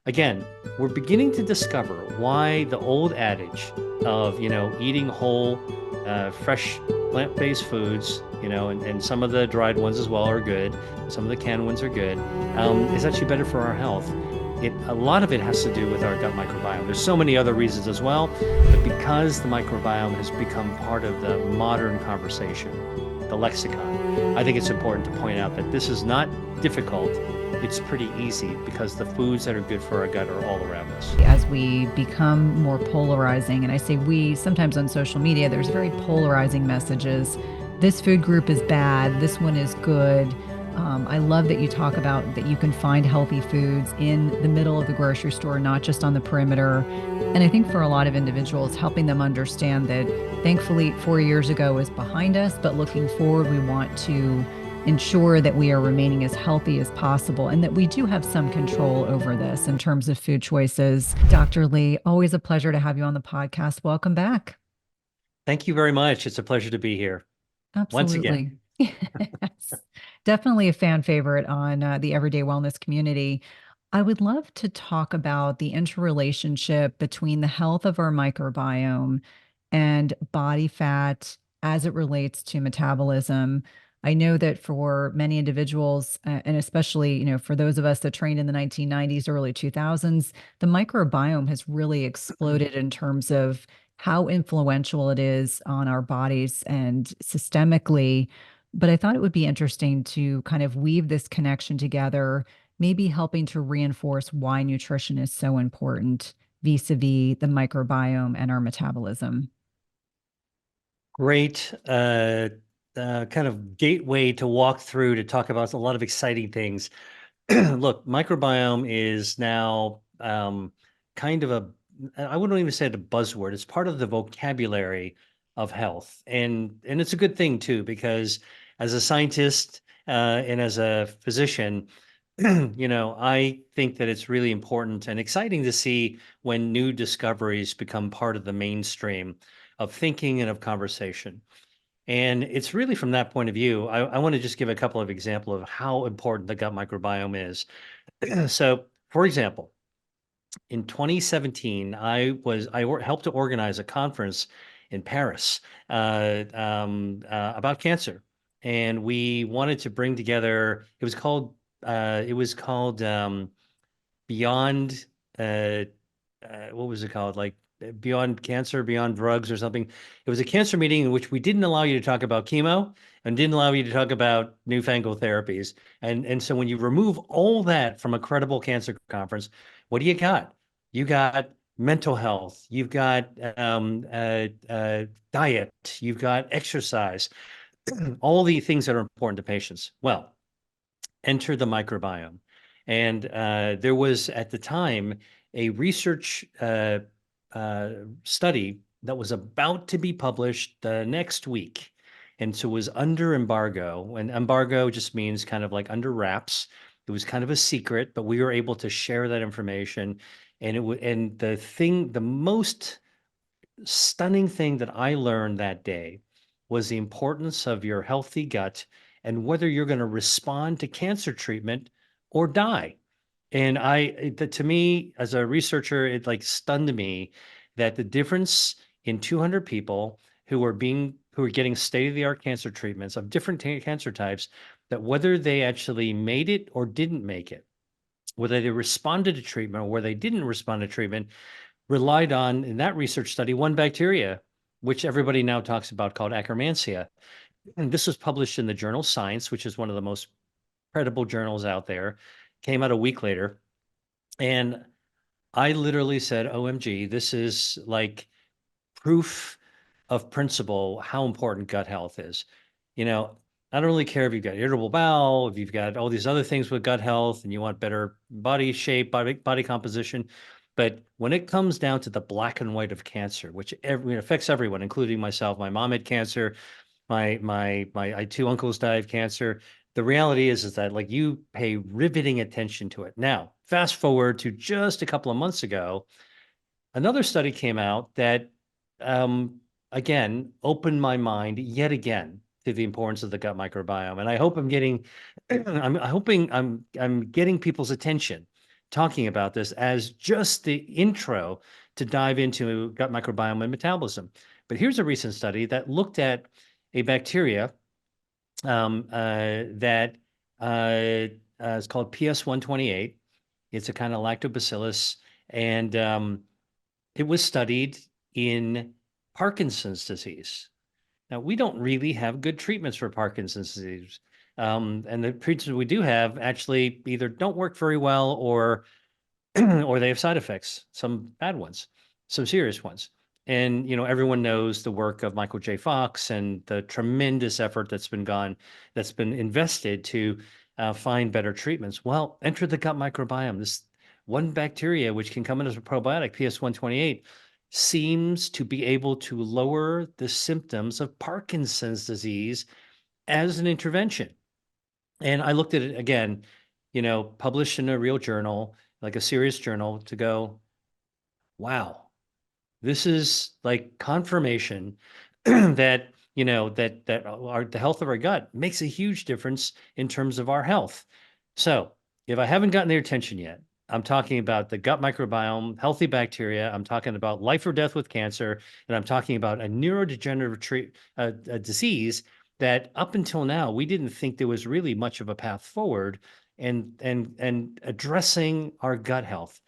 again, we're beginning to discover why the old adage of, eating whole, fresh plant-based foods, and some of the dried ones as well are good. Some of the canned ones are good. Is actually better for our health. A lot of it has to do with our gut microbiome. There's so many other reasons as well, but because the microbiome has become part of the modern conversation, the lexicon, I think it's important to point out that this is not difficult. It's pretty easy because the foods that are good for our gut are all around us. As we become more polarizing, and I say we, sometimes on social media, there's very polarizing messages. This food group is bad, this one is good. I love that you talk about that you can find healthy foods in the middle of the grocery store, not just on the perimeter. And I think for a lot of individuals, helping them understand that thankfully 4 years ago is behind us, but looking forward, we want to ensure that we are remaining as healthy as possible and that we do have some control over this in terms of food choices. Dr. Lee, always a pleasure to have you on the podcast. Welcome back. Thank you very much. It's a pleasure to be here. Once Absolutely. again. Yes. Definitely a fan favorite on the everyday wellness community. I would love to talk about the interrelationship between the health of our microbiome and body fat as it relates to metabolism. I know that for many individuals, and especially, for those of us that trained in the 1990s, early 2000s, the microbiome has really exploded in terms of how influential it is on our bodies and systemically. But I thought it would be interesting to kind of weave this connection together, maybe helping to reinforce why nutrition is so important vis-a-vis the microbiome and our metabolism. Great kind of gateway to walk through to talk about a lot of exciting things. Look, microbiome is now kind of I wouldn't even say it a buzzword. It's part of the vocabulary of health. And it's a good thing too, because as a scientist and as a physician, I think that it's really important and exciting to see when new discoveries become part of the mainstream of thinking and of conversation. And it's really from that point of view, I want to just give a couple of examples of how important the gut microbiome is. So, for example, in 2017, helped to organize a conference in Paris about cancer, and we wanted to bring together. It was called Beyond. What was it called? Like Beyond Cancer, Beyond Drugs, or something. It was a cancer meeting in which we didn't allow you to talk about chemo and didn't allow you to talk about newfangled therapies. And so when you remove all that from a credible cancer conference, what do you got? You got mental health, you've got diet, you've got exercise, all the things that are important to patients. Well, enter the microbiome. And there was at the time a research study that was about to be published the next week. And so it was under embargo. And embargo just means kind of like under wraps. It was kind of a secret, but we were able to share that information. And the most stunning thing that I learned that day was the importance of your healthy gut and whether you're going to respond to cancer treatment or die. And to me, as a researcher, it like stunned me that the difference in 200 people who were getting state-of-the-art cancer treatments of different cancer types, that whether they actually made it or didn't make it, whether they responded to treatment or whether they didn't respond to treatment, relied on, in that research study, one bacteria, which everybody now talks about, called Akkermansia. And this was published in the journal Science, which is one of the most credible journals out there. Came out a week later. And I literally said, OMG, this is like proof of principle how important gut health is. I don't really care if you've got irritable bowel, if you've got all these other things with gut health and you want better body shape, body composition. But when it comes down to the black and white of cancer, which affects everyone, including myself, my mom had cancer, my two uncles died of cancer. The reality is that like you pay riveting attention to it. Now, fast forward to just a couple of months ago, another study came out that again opened my mind yet again to the importance of the gut microbiome. And I hope I'm getting I'm getting people's attention talking about this as just the intro to dive into gut microbiome and metabolism. But here's a recent study that looked at a bacteria that is called PS128. It's a kind of lactobacillus, and it was studied in Parkinson's disease. Now, we don't really have good treatments for Parkinson's disease. And the treatments we do have actually either don't work very well or or they have side effects, some bad ones, some serious ones. And everyone knows the work of Michael J. Fox and the tremendous effort that's been invested to find better treatments. Well, enter the gut microbiome. This one bacteria, which can come in as a probiotic, PS128, seems to be able to lower the symptoms of Parkinson's disease as an intervention. And I looked at it again, published in a real journal, like a serious journal, to go, wow, this is like confirmation that the health of our gut makes a huge difference in terms of our health. So if I haven't gotten their attention yet, I'm talking about the gut microbiome, healthy bacteria. I'm talking about life or death with cancer, and I'm talking about a neurodegenerative a disease that up until now we didn't think there was really much of a path forward, and addressing our gut health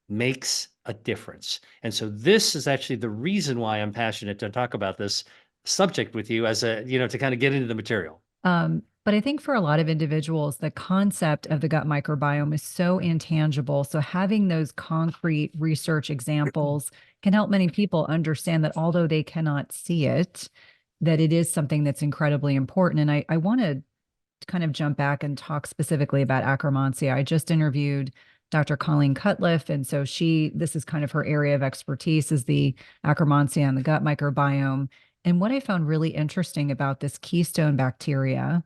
makes a difference. And so this is actually the reason why I'm passionate to talk about this subject with you as to kind of get into the material. But I think for a lot of individuals, the concept of the gut microbiome is so intangible. So having those concrete research examples can help many people understand that although they cannot see it, that it is something that's incredibly important. And I want to kind of jump back and talk specifically about Akkermansia. I just interviewed Dr. Colleen Cutliff, and so this is kind of her area of expertise, is the Akkermansia and the gut microbiome. And what I found really interesting about this keystone bacteria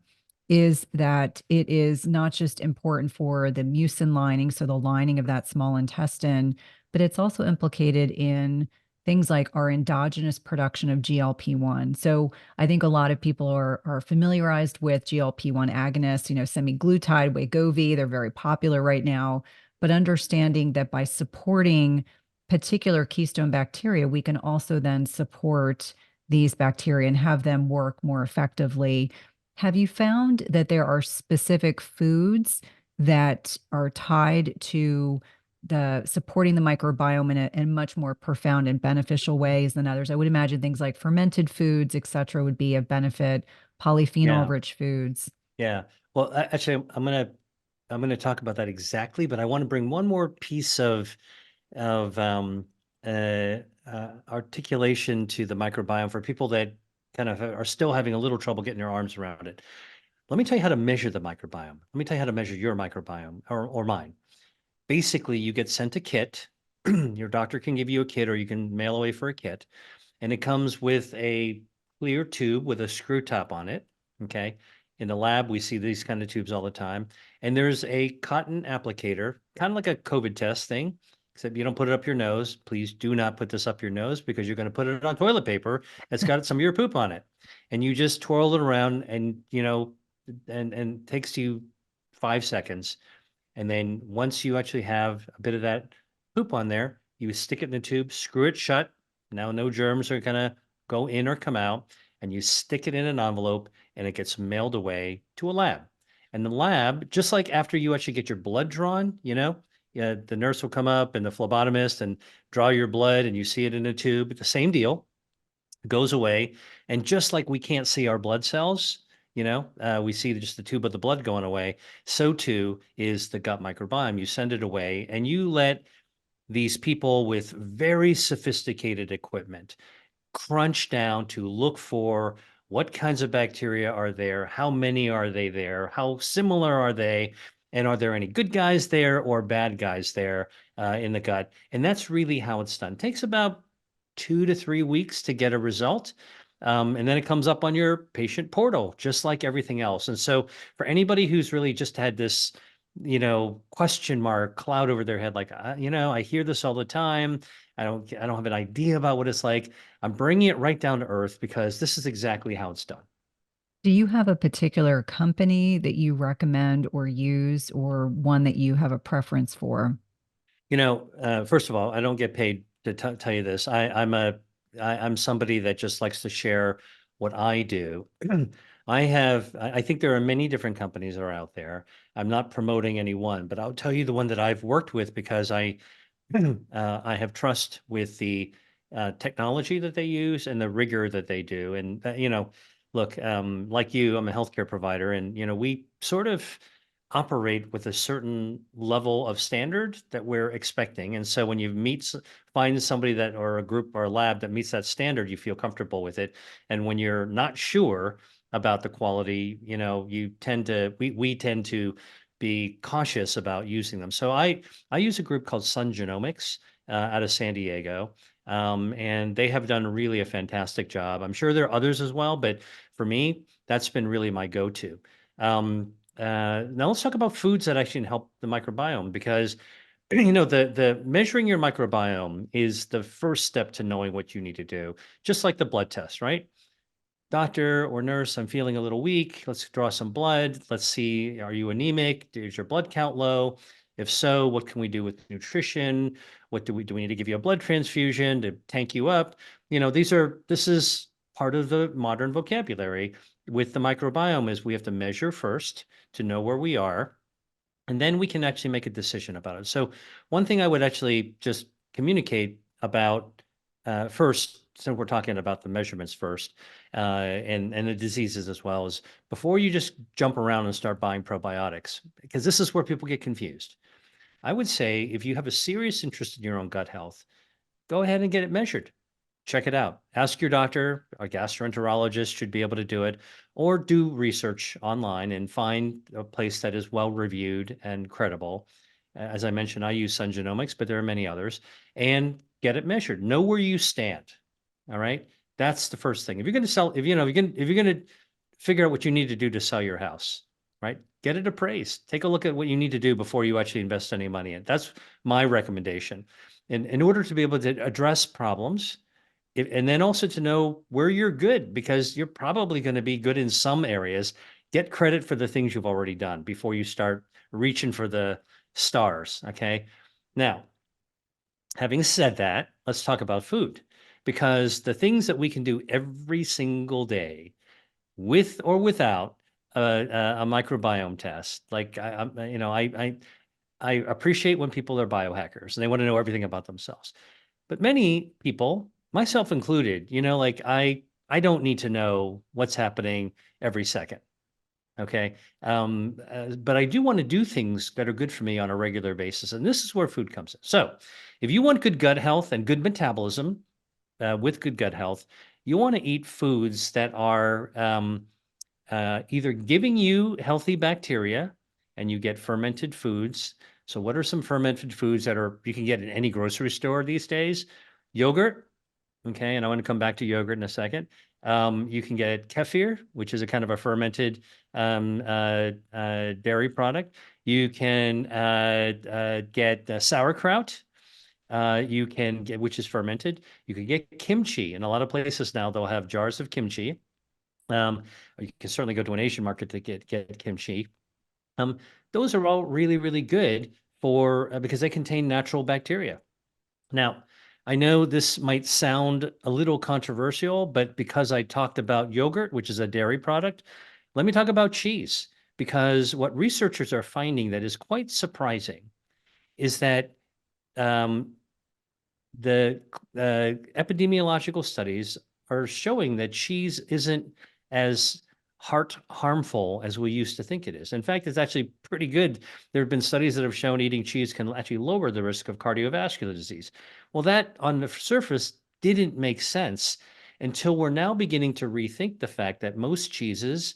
is that it is not just important for the mucin lining, so the lining of that small intestine, but it's also implicated in things like our endogenous production of GLP-1. So I think a lot of people are familiarized with GLP-1 agonists, semaglutide, Wegovy, they're very popular right now. But understanding that by supporting particular keystone bacteria, we can also then support these bacteria and have them work more effectively. Have you found that there are specific foods that are tied to the supporting the microbiome in much more profound and beneficial ways than others? I would imagine things like fermented foods, et cetera, would be of benefit, Yeah. polyphenol-rich foods. Yeah. Well, actually, I'm gonna talk about that exactly, but I want to bring one more piece of articulation to the microbiome for people that kind of are still having a little trouble getting their arms around it. Let me tell you how to measure the microbiome. Let me tell you how to measure your microbiome or mine. Basically, you get sent a kit. Your doctor can give you a kit, or you can mail away for a kit, and it comes with a clear tube with a screw top on it. Okay. In the lab, we see these kind of tubes all the time. And there's a cotton applicator, kind of like a COVID test thing, except you don't put it up your nose. Please do not put this up your nose, because you're going to put it on toilet paper that's got some of your poop on it. And you just twirl it around, and and it takes you 5 seconds. And then once you actually have a bit of that poop on there, you stick it in the tube, screw it shut. Now no germs are gonna go in or come out, and you stick it in an envelope, and it gets mailed away to a lab. And the lab, just like after you actually get your blood drawn, yeah, the nurse will come up and the phlebotomist and draw your blood, and you see it in a tube. The same deal, goes away. And just like we can't see our blood cells, we see just the tube of the blood going away. So too is the gut microbiome. You send it away, and you let these people with very sophisticated equipment crunch down to look for what kinds of bacteria are there, how many are they there, how similar are they, and are there any good guys there or bad guys there in the gut. And that's really how it's done. It takes about 2 to 3 weeks to get a result. And then it comes up on your patient portal, just like everything else. And so for anybody who's really just had this, question mark cloud over their head, like, I hear this all the time. I don't have an idea about what it's like. I'm bringing it right down to earth, because this is exactly how it's done. Do you have a particular company that you recommend or use, or one that you have a preference for? First of all, I don't get paid to tell you this. I'm somebody that just likes to share what I do. I think there are many different companies that are out there. I'm not promoting any one, but I'll tell you the one that I've worked with because I have trust with the technology that they use and the rigor that they do. And look, like you, I'm a healthcare provider, and we sort of operate with a certain level of standard that we're expecting. And so when you find somebody that or a group or a lab that meets that standard, you feel comfortable with it. And when you're not sure about the quality, we tend to be cautious about using them. So I use a group called Sun Genomics out of San Diego. And they have done really a fantastic job. I'm sure there are others as well, but for me, that's been really my go-to. Now let's talk about foods that actually help the microbiome because the measuring your microbiome is the first step to knowing what you need to do, just like the blood test, right? Doctor or nurse, I'm feeling a little weak. Let's draw some blood. Let's see, are you anemic? Is your blood count low? If so, what can we do with nutrition? What do we need to give you a blood transfusion to tank you up? This is part of the modern vocabulary with the microbiome is we have to measure first to know where we are, and then we can actually make a decision about it. So one thing I would actually just communicate about first, so we're talking about the measurements first, and the diseases as well, is before you just jump around and start buying probiotics, because this is where people get confused. I would say if you have a serious interest in your own gut health, go ahead and get it measured. Check it out. Ask your doctor. A gastroenterologist should be able to do it, or do research online and find a place that is well reviewed and credible. As I mentioned, I use Sun Genomics, but there are many others, and get it measured. Know where you stand. All right. That's the first thing. If you're going to sell, if you're going to figure out what you need to do to sell your house, right? Get it appraised. Take a look at what you need to do before you actually invest any money in. That's my recommendation. In order to be able to address problems, and then also to know where you're good, because you're probably going to be good in some areas. Get credit for the things you've already done before you start reaching for the stars. Okay. Now, having said that, let's talk about food, because the things that we can do every single day with or without a microbiome test, like I appreciate when people are biohackers and they want to know everything about themselves. But many people, myself included, like I don't need to know what's happening every second. Okay. But I do want to do things that are good for me on a regular basis. And this is where food comes in. So if you want good gut health and good metabolism, with good gut health, you want to eat foods that are either giving you healthy bacteria, and you get fermented foods. So what are some fermented foods that you can get in any grocery store these days? Yogurt. Okay. And I want to come back to yogurt in a second. You can get kefir, which is a kind of a fermented dairy product. You can get sauerkraut. You can get, which is fermented. You can get kimchi. In a lot of places now, they'll have jars of kimchi. Or you can certainly go to an Asian market to get kimchi. Um, those are all really, really good for because they contain natural bacteria. Now, I know this might sound a little controversial, but because I talked about yogurt, which is a dairy product, let me talk about cheese. Because what researchers are finding that is quite surprising is that um, the epidemiological studies are showing that cheese isn't as heart harmful as we used to think it is. In fact, it's actually pretty good. There have been studies that have shown eating cheese can actually lower the risk of cardiovascular disease. Well, that on the surface didn't make sense until we're now beginning to rethink the fact that most cheeses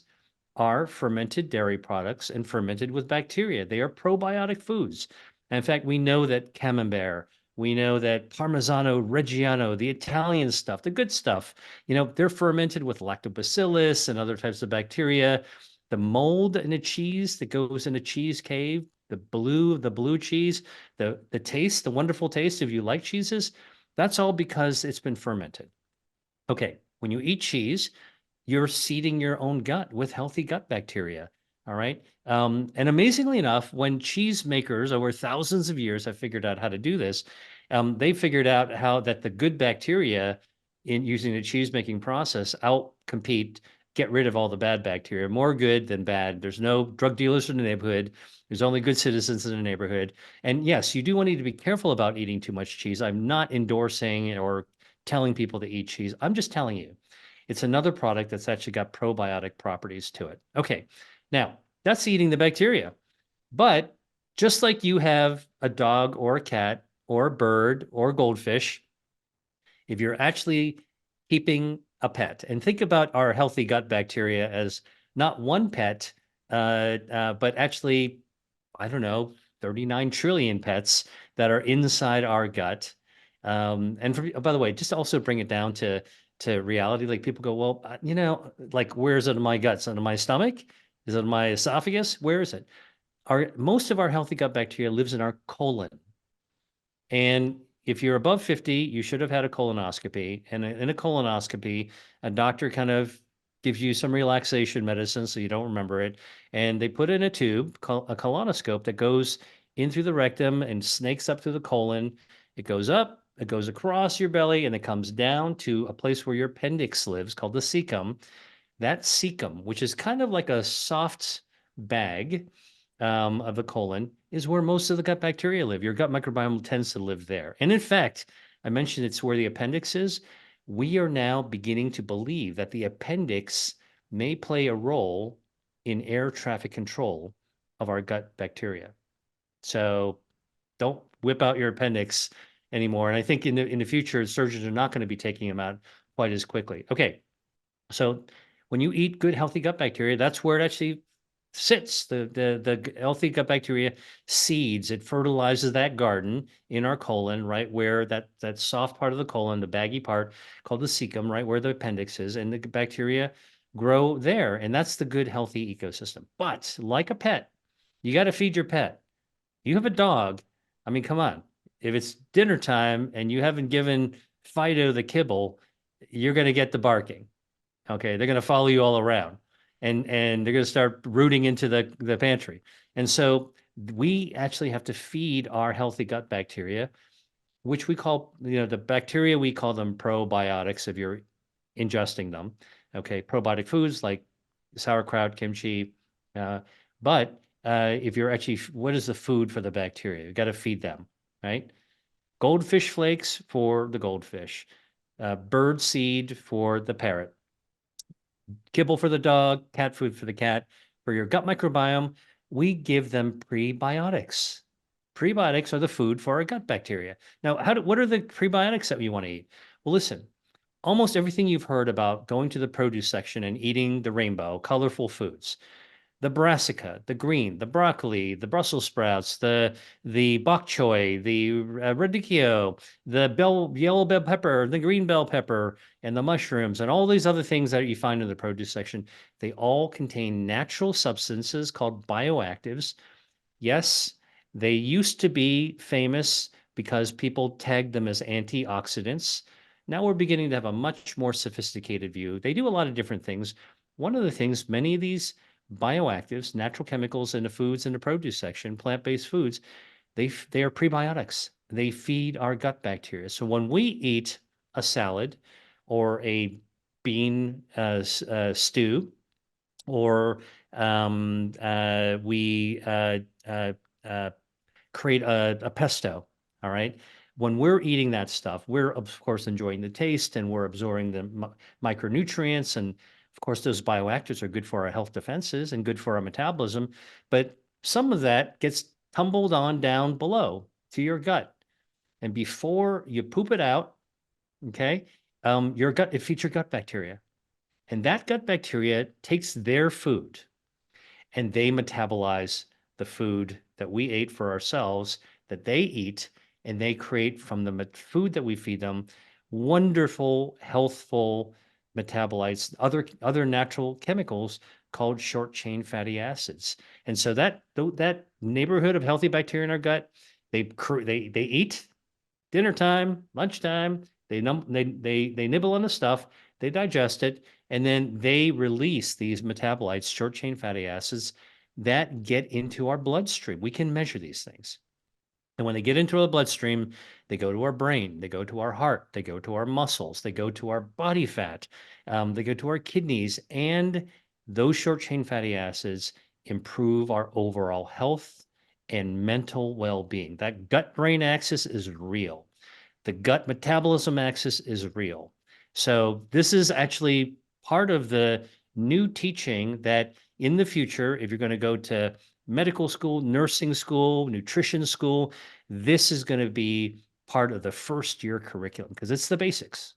are fermented dairy products and fermented with bacteria. They are probiotic foods. And in fact, we know that Camembert, we know that Parmigiano Reggiano, the Italian stuff, the good stuff, they're fermented with lactobacillus and other types of bacteria. The mold in a cheese that goes in a cheese cave, the blue cheese, the taste, the wonderful taste, if you like cheeses, that's all because it's been fermented. Okay, when you eat cheese, you're seeding your own gut with healthy gut bacteria. All right. And amazingly enough, when cheese makers over thousands of years have figured out how to do this, they figured out how that the good bacteria in using the cheese making process outcompete, get rid of all the bad bacteria, more good than bad. There's no drug dealers in the neighborhood. There's only good citizens in the neighborhood. And yes, you do need to be careful about eating too much cheese. I'm not endorsing or telling people to eat cheese. I'm just telling you it's another product that's actually got probiotic properties to it. Okay, now that's eating the bacteria. But just like you have a dog or a cat or a bird or a goldfish, if you're actually keeping a pet, and think about our healthy gut bacteria as not one pet, but actually, I don't know, 39 trillion pets that are inside our gut. And by the way, just to also bring it down to reality, like people go, well, like where's it in my guts? Is it in my stomach? Is it in my esophagus? Where is it? Most of our healthy gut bacteria lives in our colon. And if you're above 50, you should have had a colonoscopy. And in a colonoscopy, a doctor kind of gives you some relaxation medicine so you don't remember it. And they put in a tube called a colonoscope that goes in through the rectum and snakes up through the colon. It goes up, it goes across your belly, and it comes down to a place where your appendix lives called the cecum. That cecum, which is kind of like a soft bag of the colon, is where most of the gut bacteria live. Your gut microbiome tends to live there. And in fact, I mentioned it's where the appendix is. We are now beginning to believe that the appendix may play a role in air traffic control of our gut bacteria. So don't whip out your appendix anymore. And I think in the future, surgeons are not going to be taking them out quite as quickly. Okay, so when you eat good, healthy gut bacteria, that's where it actually sits. The healthy gut bacteria seeds. It fertilizes that garden in our colon, right where that soft part of the colon, the baggy part called the cecum, right where the appendix is, and the bacteria grow there. And that's the good, healthy ecosystem. But like a pet, you got to feed your pet. You have a dog. I mean, come on. If it's dinner time and you haven't given Fido the kibble, you're going to get the barking. Okay, they're going to follow you all around, and they're going to start rooting into the pantry. And so we actually have to feed our healthy gut bacteria, which we call, the bacteria, we call them probiotics if you're ingesting them. Okay, probiotic foods like sauerkraut, kimchi. Uh, but if you're actually, what is the food for the bacteria? You got to feed them, right? Goldfish flakes for the goldfish, bird seed for the parrot, kibble for the dog, cat food for the cat. For your gut microbiome, we give them prebiotics. Prebiotics are the food for our gut bacteria. Now, what are the prebiotics that we want to eat? Well, listen, almost everything you've heard about going to the produce section and eating the rainbow, colorful foods, the brassica, the green, the broccoli, the Brussels sprouts, the bok choy, the radicchio, the yellow bell pepper, the green bell pepper, and the mushrooms, and all these other things that you find in the produce section. They all contain natural substances called bioactives. Yes, they used to be famous because people tagged them as antioxidants. Now we're beginning to have a much more sophisticated view. They do a lot of different things. One of the things, many of these bioactives, natural chemicals in the foods in the produce section, plant-based foods, they are prebiotics. They feed our gut bacteria. So when we eat a salad or a bean stew, or we uh, create a pesto, all right? When we're eating that stuff, we're of course enjoying the taste and we're absorbing the micronutrients. And of course, those bioactives are good for our health defenses and good for our metabolism. But some of that gets tumbled on down below to your gut. And before you poop it out, okay, your gut, it feeds your gut bacteria. And that gut bacteria takes their food and they metabolize the food that we ate for ourselves, that they eat, and they create from the food that we feed them wonderful, healthful metabolites, other natural chemicals called short chain fatty acids. And so that neighborhood of healthy bacteria in our gut, they eat dinner time, lunchtime, they nibble on the stuff, they digest it, And then they release these metabolites, short chain fatty acids, that get into our bloodstream. We can measure these things. And when they get into our bloodstream, they go to our brain, they go to our heart, they go to our muscles, they go to our body fat, they go to our kidneys, and those short chain fatty acids improve our overall health and mental well being. That gut brain axis is real. The gut metabolism axis is real. So, this is actually part of the new teaching that in the future, if you're going to go to medical school, nursing school, nutrition school, this is going to be part of the first year curriculum because it's the basics.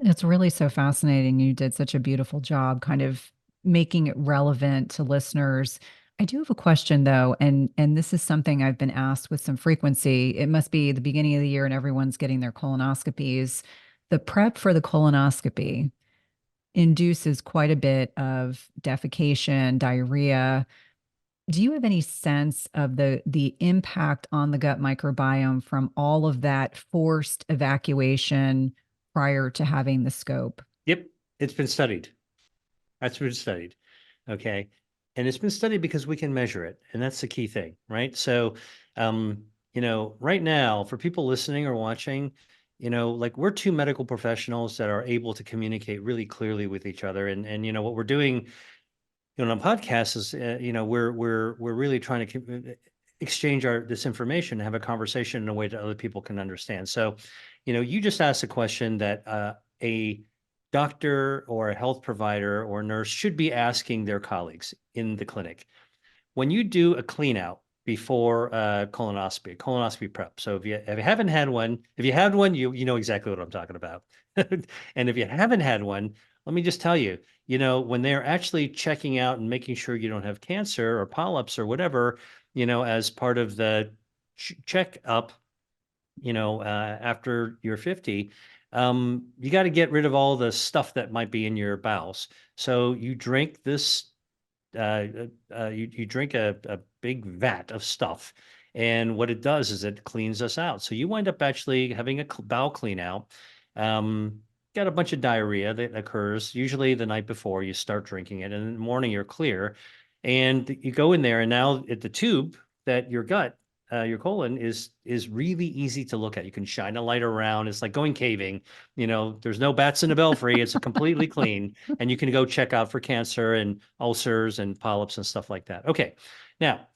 It's really so fascinating. You did such a beautiful job kind of making it relevant to listeners. I do have a question though, and this is something I've been asked with some frequency. It must be the beginning of the year and everyone's getting their colonoscopies. The prep for the colonoscopy induces quite a bit of defecation, diarrhea. Do you have any sense of the impact on the gut microbiome from all of that forced evacuation prior to having the scope? Yep, it's been studied. That's been studied. Okay. And it's been studied because we can measure it. And that's the key thing, right? So, right now, for people listening or watching, like we're two medical professionals that are able to communicate really clearly with each other. And what we're doing, on podcasts is, we're really trying to exchange this information, have a conversation in a way that other people can understand. So, you just asked a question that a doctor or a health provider or nurse should be asking their colleagues in the clinic. When you do a clean out before colonoscopy prep. So if you haven't had one, if you had one, you know exactly what I'm talking about. And if you haven't had one, let me just tell you, when they're actually checking out and making sure you don't have cancer or polyps or whatever, as part of the checkup, after you're 50, you got to get rid of all the stuff that might be in your bowels. So you drink this, you drink a big vat of stuff. And what it does is it cleans us out. So you wind up actually having a bowel clean out. Got a bunch of diarrhea that occurs usually the night before you start drinking it. And in the morning, you're clear. And you go in there, and now at the tube that your gut your colon is really easy to look at. You can shine a light around. It's like going caving. There's no bats in the belfry. It's completely clean, and you can go check out for cancer and ulcers and polyps and stuff like that. Okay, now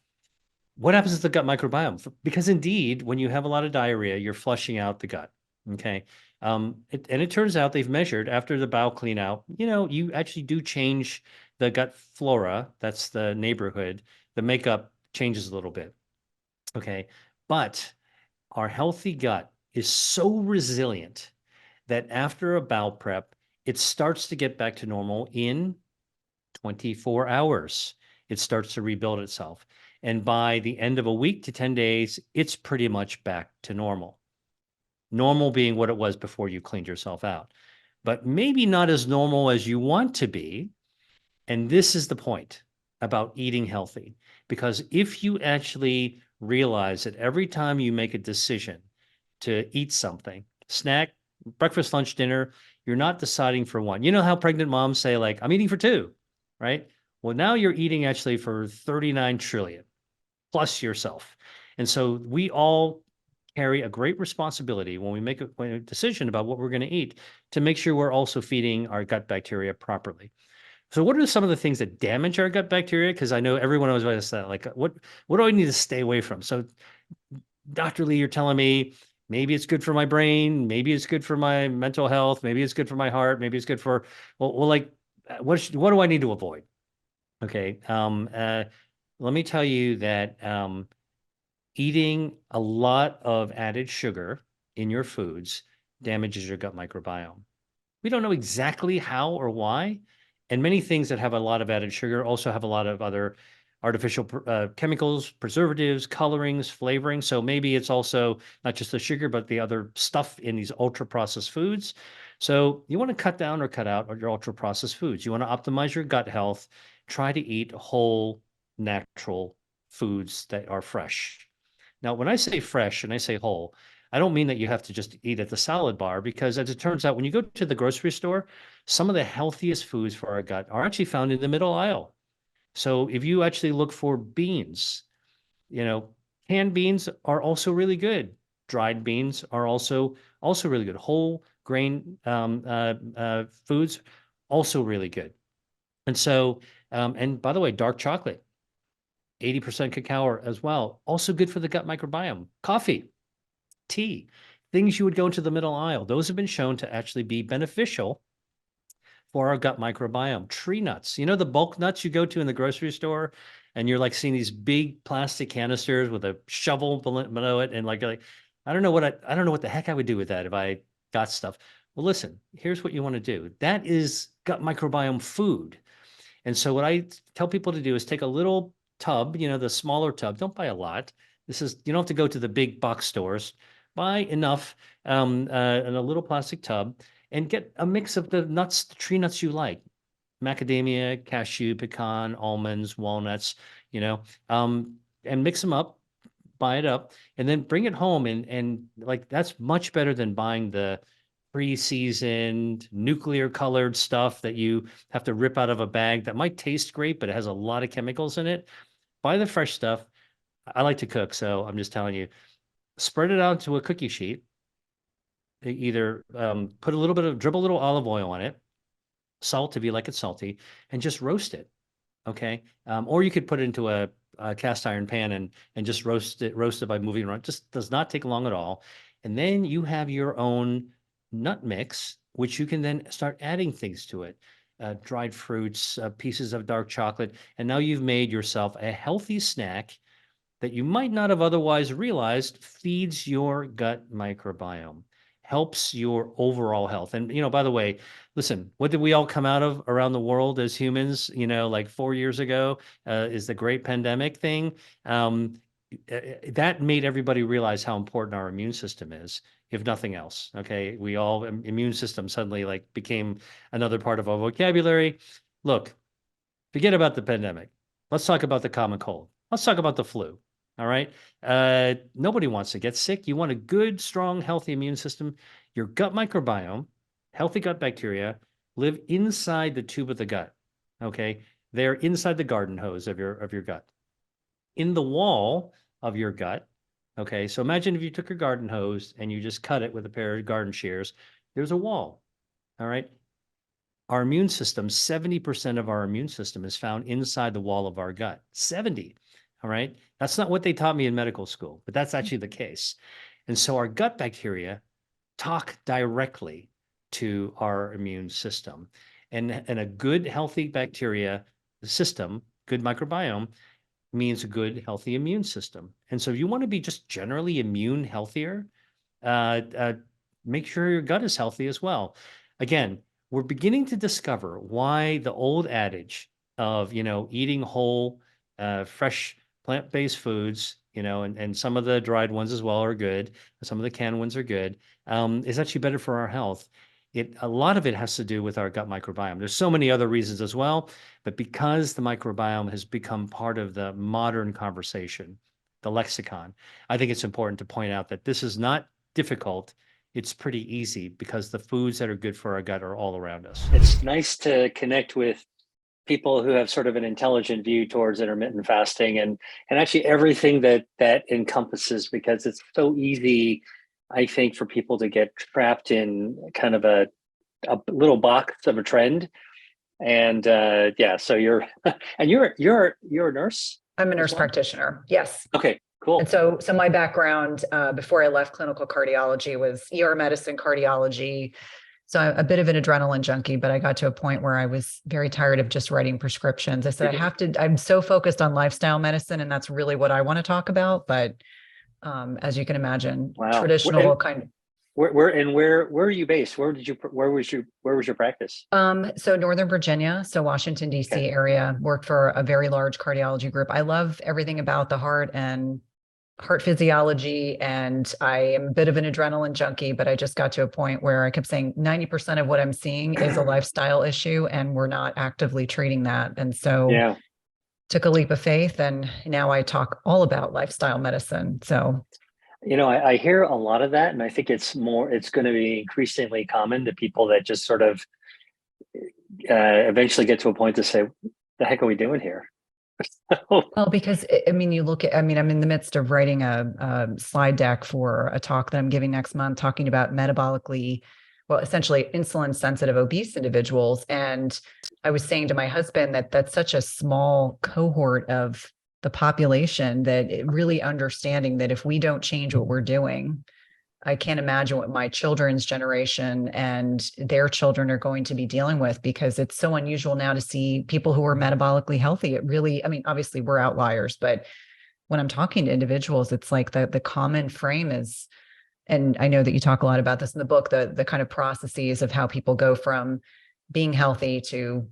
what happens to the gut microbiome? Because indeed, when you have a lot of diarrhea, you're flushing out the gut. Okay. And it turns out they've measured after the bowel clean out, you actually do change the gut flora. That's the neighborhood. The makeup changes a little bit. Okay. But our healthy gut is so resilient that after a bowel prep, it starts to get back to normal in 24 hours. It starts to rebuild itself. And by the end of a week to 10 days, it's pretty much back to normal. Normal being what it was before you cleaned yourself out, but maybe not as normal as you want to be. And this is the point about eating healthy, because if you actually realize that every time you make a decision to eat something, snack, breakfast, lunch, dinner, you're not deciding for one. You know how pregnant moms say, like, I'm eating for two, right? Well, now you're eating actually for 39 trillion plus yourself. And so we all carry a great responsibility when we make a decision about what we're going to eat to make sure we're also feeding our gut bacteria properly. So what are some of the things that damage our gut bacteria? Because I know everyone always asks that, like, what do I need to stay away from? So, Dr. Lee, you're telling me maybe it's good for my brain, maybe it's good for my mental health, maybe it's good for my heart, maybe it's good for like what do I need to avoid? Okay, let me tell you that eating a lot of added sugar in your foods damages your gut microbiome. We don't know exactly how or why. And many things that have a lot of added sugar also have a lot of other artificial chemicals, preservatives, colorings, flavoring. So maybe it's also not just the sugar, but the other stuff in these ultra processed foods. So you want to cut down or cut out your ultra processed foods. You want to optimize your gut health. Try to eat whole, natural foods that are fresh. Now, when I say fresh and I say whole, I don't mean that you have to just eat at the salad bar, because as it turns out, when you go to the grocery store, some of the healthiest foods for our gut are actually found in the middle aisle. So if you actually look for beans, you know, canned beans are also really good. Dried beans are also really good. Whole grain foods also really good. And so, and by the way, dark chocolate, 80% cacao as well, also good for the gut microbiome. Coffee, tea, things you would go into the middle aisle. Those have been shown to actually be beneficial for our gut microbiome. Tree nuts, you know, the bulk nuts you go to in the grocery store, and you're like seeing these big plastic canisters with a shovel below it, and like I don't know what I don't know what the heck I would do with that if I got stuff. Well, listen, here's what you want to do. That is gut microbiome food. And so what I tell people to do is take a little tub, you know, the smaller tub. Don't buy a lot. You don't have to go to the big box stores. Buy enough in a little plastic tub, and get a mix of the nuts, the tree nuts you like: macadamia, cashew, pecan, almonds, walnuts, you know, and mix them up, buy it up, and then bring it home. And like, that's much better than buying the pre-seasoned nuclear colored stuff that you have to rip out of a bag that might taste great, but it has a lot of chemicals in it. Buy the fresh stuff. I like to cook, so I'm just telling you, spread it out to a cookie sheet. Either put a little bit of, dribble a little olive oil on it, salt if you like it salty, and just roast it. Okay. Or you could put it into a cast iron pan and just roast it by moving around. Just does not take long at all. And then you have your own nut mix, which you can then start adding things to it. Dried fruits, pieces of dark chocolate. And now you've made yourself a healthy snack that you might not have otherwise realized feeds your gut microbiome, helps your overall health. And, you know, by the way, listen, what did we all come out of around the world as humans, you know, like 4 years ago, is the great pandemic thing. That made everybody realize how important our immune system is, if nothing else. Okay. Immune system suddenly like became another part of our vocabulary. Look, forget about the pandemic. Let's talk about the common cold. Let's talk about the flu. All right. Nobody wants to get sick. You want a good, strong, healthy immune system. Your gut microbiome, healthy gut bacteria, live inside the tube of the gut. Okay. They're inside the garden hose of your gut. In the wall of your gut. Okay. So imagine if you took your garden hose and you just cut it with a pair of garden shears. There's a wall. All right. Our immune system, 70% of our immune system is found inside the wall of our gut. 70. All right. That's not what they taught me in medical school, but that's actually the case. And so our gut bacteria talk directly to our immune system. And a good, healthy bacteria system, good microbiome, means a good, healthy immune system. And so if you want to be just generally immune healthier, uh, uh, make sure your gut is healthy as well. Again, we're beginning to discover why the old adage of, you know, eating whole, fresh plant-based foods, you know, and some of the dried ones as well are good. Some of the canned ones are good, is actually better for our health. A lot of it has to do with our gut microbiome. There's so many other reasons as well, but because the microbiome has become part of the modern conversation, the lexicon, I think it's important to point out that this is not difficult. It's pretty easy because the foods that are good for our gut are all around us. It's nice to connect with people who have sort of an intelligent view towards intermittent fasting and actually everything that encompasses, because it's so easy, I think, for people to get trapped in kind of a little box of a trend. And yeah, so you're and you're a nurse? I'm a nurse practitioner. Yes. Okay, cool. And so my background before I left clinical cardiology was ER medicine, cardiology. So I'm a bit of an adrenaline junkie, but I got to a point where I was very tired of just writing prescriptions. I said, I'm so focused on lifestyle medicine, and that's really what I want to talk about. But as you can imagine, Wow. traditional kind of. Where are you based? Where was your practice? So Northern Virginia, so Washington, DC area, worked for a very large cardiology group. I love everything about the heart and heart physiology, and I am a bit of an adrenaline junkie, but I just got to a point where I kept saying 90% of what I'm seeing is a lifestyle issue, and we're not actively treating that. And so took a leap of faith, and now I talk all about lifestyle medicine. So I hear a lot of that, and I think it's going to be increasingly common to people that just sort of eventually get to a point to say, the heck are we doing here? Well, because I mean, I'm in the midst of writing a slide deck for a talk that I'm giving next month, talking about essentially insulin sensitive obese individuals. And I was saying to my husband that that's such a small cohort of the population that really understanding that if we don't change what we're doing, I can't imagine what my children's generation and their children are going to be dealing with, because it's so unusual now to see people who are metabolically healthy. It really, I mean, obviously we're outliers, but when I'm talking to individuals, it's like the common frame is, and I know that you talk a lot about this in the book, the kind of processes of how people go from being healthy to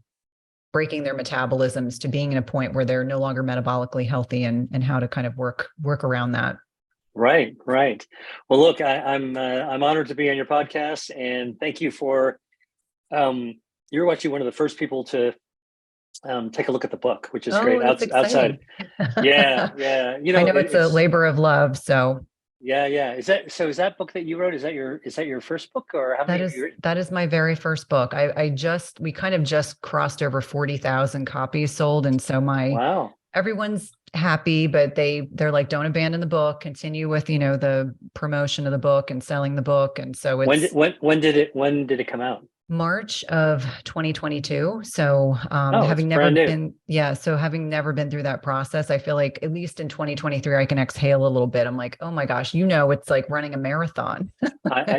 breaking their metabolisms to being in a point where they're no longer metabolically healthy, and how to kind of work around that. Right. Well, look, I'm honored to be on your podcast, and thank you for you're actually one of the first people to take a look at the book, which is great. Outside, yeah. I know it's a labor of love, so. Yeah. Is that book that you wrote? Is that your first book, or how many? That is my very first book. We kind of just crossed over 40,000 copies sold, and so wow. Everyone's happy, but they're like, don't abandon the book, continue with, the promotion of the book and selling the book. And so it's when did it come out? March of 2022. So having never been through that process, I feel like at least in 2023, I can exhale a little bit. I'm like, oh my gosh, it's like running a marathon.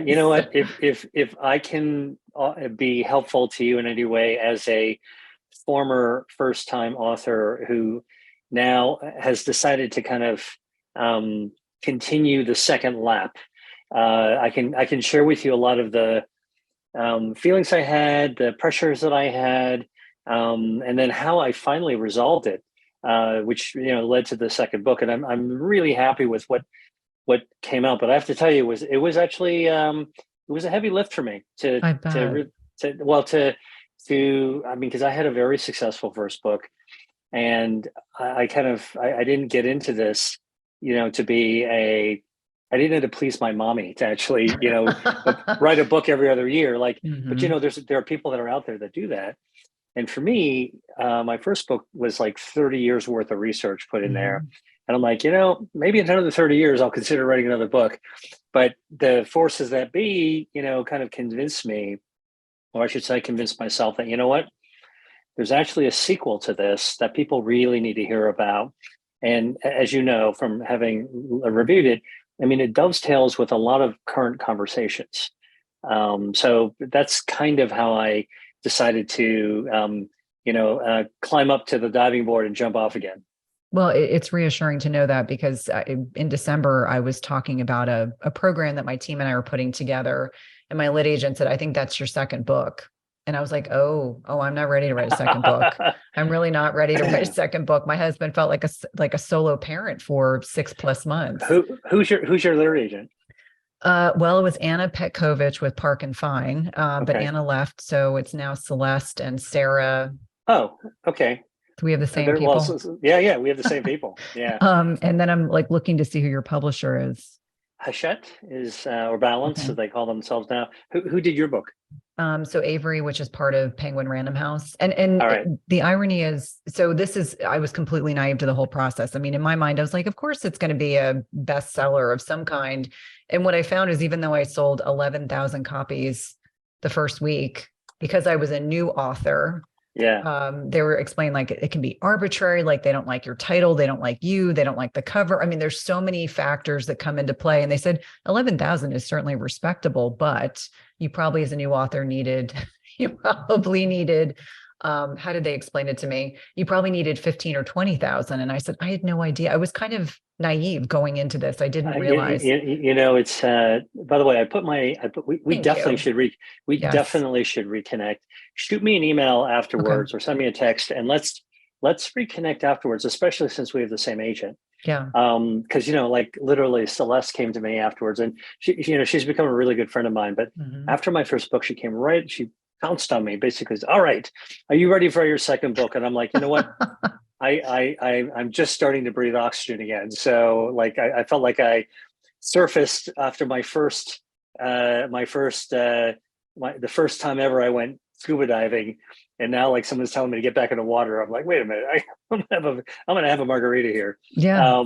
You know what? If I can be helpful to you in any way as a former first-time author who now has decided to kind of continue the second lap, I can share with you a lot of the feelings I had, the pressures that I had, and then how I finally resolved it, which led to the second book. And I'm really happy with what came out. But I have to tell you, it was actually it was a heavy lift for me because I had a very successful first book, and I didn't get into this, I didn't have to please my mommy to actually, write a book every other year. But there are people that are out there that do that. And for me, my first book was like 30 years worth of research put in there. And I'm like, maybe in another 30 years, I'll consider writing another book. But the forces that be, kind of convinced me, or I should say, convinced myself that, what, there's actually a sequel to this that people really need to hear about. And as you know, from having reviewed it, it dovetails with a lot of current conversations. So that's kind of how I decided to, climb up to the diving board and jump off again. Well, it's reassuring to know that, because in December, I was talking about a program that my team and I were putting together, and my lit agent said, I think that's your second book. And I was like, oh, I'm not ready to write a second book. I'm really not ready to write a second book. My husband felt like a solo parent for 6+ months. Who's your lit agent? Well, it was Anna Petkovich with Park and Fine, but Anna left. So it's now Celeste and Sarah. Oh, okay. Do we have the same people? Well, yeah, we have the same people. Yeah. And then I'm like looking to see who your publisher is. Hachette is, or Balance, as they call themselves now. Who did your book? So Avery, which is part of Penguin Random House. And right. The irony is, I was completely naive to the whole process. In my mind, I was like, of course it's going to be a bestseller of some kind. And what I found is, even though I sold 11,000 copies the first week, because I was a new author, they were explaining like it can be arbitrary, like they don't like your title, they don't like you, they don't like the cover. There's so many factors that come into play. And they said 11,000 is certainly respectable, but you probably, as a new author, how did they explain it to me? You probably needed 15 or 20,000. And I said, I had no idea. I was kind of naive going into this. I didn't realize. It's, by the way, we definitely should reconnect. Shoot me an email afterwards, or send me a text, and let's reconnect afterwards, especially since we have the same agent. Yeah. Because like literally Celeste came to me afterwards, and she's become a really good friend of mine. But after my first book, she pounced on me, basically said, all right, are you ready for your second book? And I'm like, you know what? I'm just starting to breathe oxygen again. So like I felt like I surfaced after the first time ever I went scuba diving, and now like someone's telling me to get back in the water. I'm like, wait a minute, I'm gonna have a margarita here. Yeah.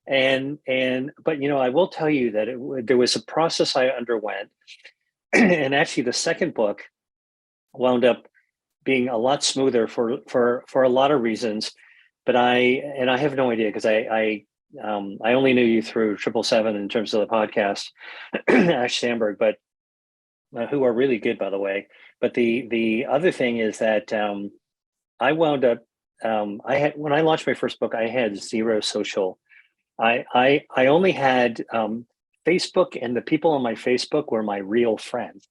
But I will tell you that there was a process I underwent, and actually the second book wound up being a lot smoother for a lot of reasons. But I have no idea, because I only knew you through 777 in terms of the podcast, Ash Sandberg, but who are really good, by the way. But the other thing is that I wound up when I launched my first book, I had zero social. I only had Facebook, and the people on my Facebook were my real friends.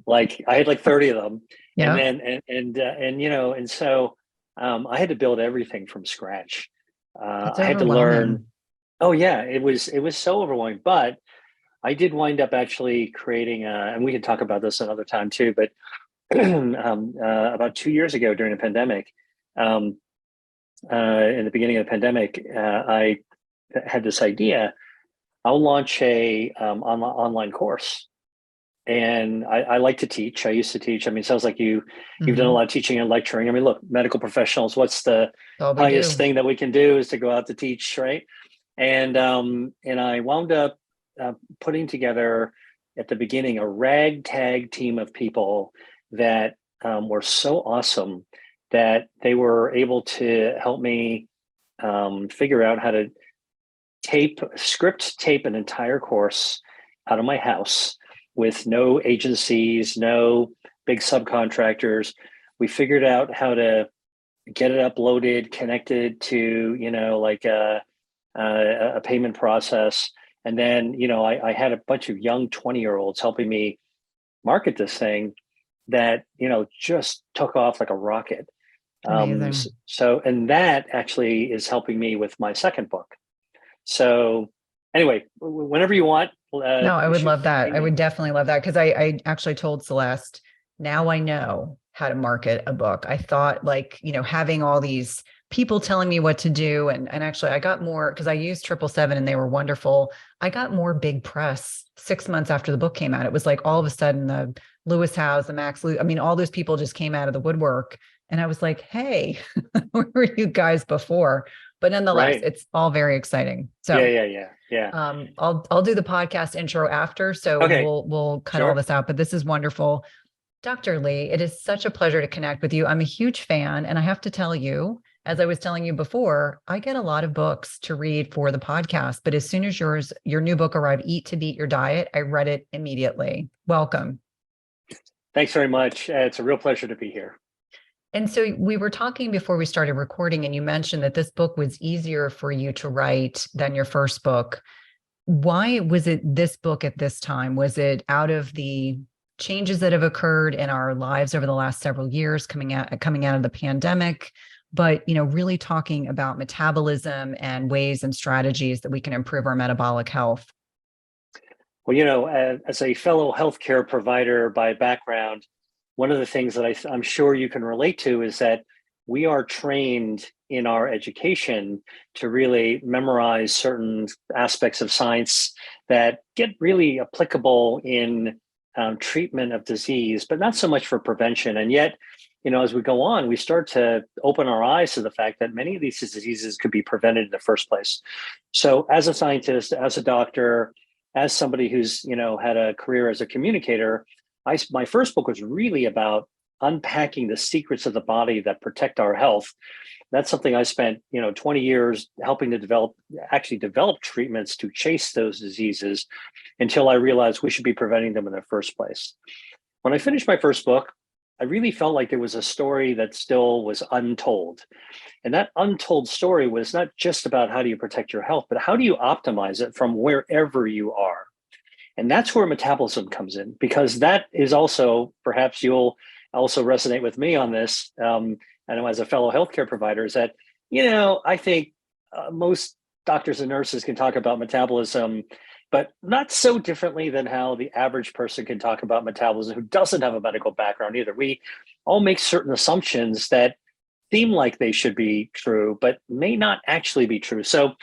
Like I had like 30 of them. Yeah. And so I had to build everything from scratch. I had to learn. Oh yeah, it was so overwhelming. But I did wind up actually creating, and we can talk about this another time too, but about 2 years ago during the pandemic, in the beginning of the pandemic, I had this idea. I'll launch a online course. And I like to teach. I used to teach. I mean, it sounds like you've done a lot of teaching and lecturing. I mean, look, medical professionals, what's the highest thing that we can do is to go out to teach, right? And I wound up putting together at the beginning a ragtag team of people that were so awesome that they were able to help me figure out how to script tape an entire course out of my house with no agencies, no big subcontractors. We figured out how to get it uploaded, connected to, like a payment process. And then, I had a bunch of young 20-year-olds helping me market this thing that, just took off like a rocket. And that actually is helping me with my second book. So anyway, whenever you want. No, I would love that. I would definitely love that, because I actually told Celeste, now I know how to market a book. I thought having all these people telling me what to do. And actually I got more, because I used 777 and they were wonderful. I got more big press 6 months after the book came out. It was like all of a sudden the Lewis House, the Max Lewis, I mean, all those people just came out of the woodwork. And I was like, hey, where were you guys before? But nonetheless, It's all very exciting. So yeah. I'll do the podcast intro after. So okay. we'll cut all this out, but this is wonderful. Dr. Lee, it is such a pleasure to connect with you. I'm a huge fan. And I have to tell you, as I was telling you before, I get a lot of books to read for the podcast, but as soon as your new book arrived, Eat to Beat Your Diet, I read it immediately. Welcome. Thanks very much. It's a real pleasure to be here. And so we were talking before we started recording, and you mentioned that this book was easier for you to write than your first book. Why was it this book at this time? Was it out of the changes that have occurred in our lives over the last several years, coming out of the pandemic, but really talking about metabolism and ways and strategies that we can improve our metabolic health? Well, as a fellow healthcare provider by background, one of the things that I'm sure you can relate to is that we are trained in our education to really memorize certain aspects of science that get really applicable in treatment of disease, but not so much for prevention. And yet, as we go on, we start to open our eyes to the fact that many of these diseases could be prevented in the first place. So as a scientist, as a doctor, as somebody who's, had a career as a communicator, my first book was really about unpacking the secrets of the body that protect our health. That's something I spent, 20 years helping to develop treatments to chase those diseases until I realized we should be preventing them in the first place. When I finished my first book, I really felt like there was a story that still was untold. And that untold story was not just about how do you protect your health, but how do you optimize it from wherever you are? And that's where metabolism comes in, because that is also, perhaps you'll also resonate with me on this. I know as a fellow healthcare provider, is that, I think most doctors and nurses can talk about metabolism, but not so differently than how the average person can talk about metabolism who doesn't have a medical background either. We all make certain assumptions that seem like they should be true, but may not actually be true. So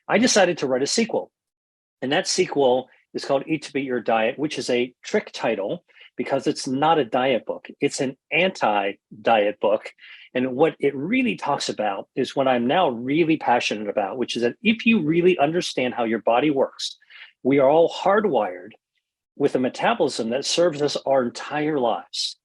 I decided to write a sequel. And that sequel is called Eat to Beat Your Diet, which is a trick title because it's not a diet book. It's an anti-diet book. And what it really talks about is what I'm now really passionate about, which is that if you really understand how your body works, we are all hardwired with a metabolism that serves us our entire lives.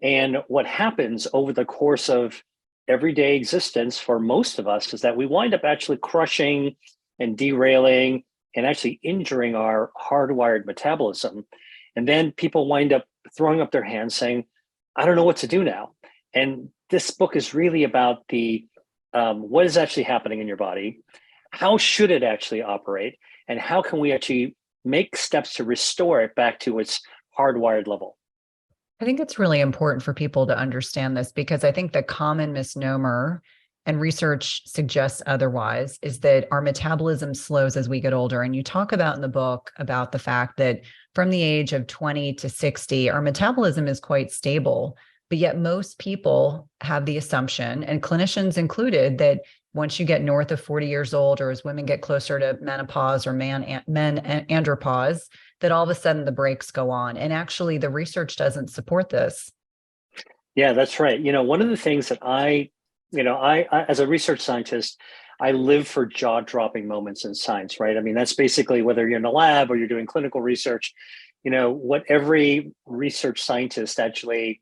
And what happens over the course of everyday existence for most of us is that we wind up actually crushing and derailing and actually injuring our hardwired metabolism. And then people wind up throwing up their hands saying, I don't know what to do now. And this book is really about the what is actually happening in your body, how should it actually operate, and how can we actually make steps to restore it back to its hardwired level. I think it's really important for people to understand this because I think the common misnomer, and research suggests otherwise, is that our metabolism slows as we get older. And you talk about in the book about the fact that from the age of 20 to 60, our metabolism is quite stable. But yet most people have the assumption, and clinicians included, that once you get north of 40 years old, or as women get closer to menopause or men andropause, that all of a sudden the brakes go on. And actually the research doesn't support this. Yeah, that's right. One of the things that I as a research scientist, I live for jaw-dropping moments in science, right? I mean, that's basically whether you're in a lab or you're doing clinical research, what every research scientist actually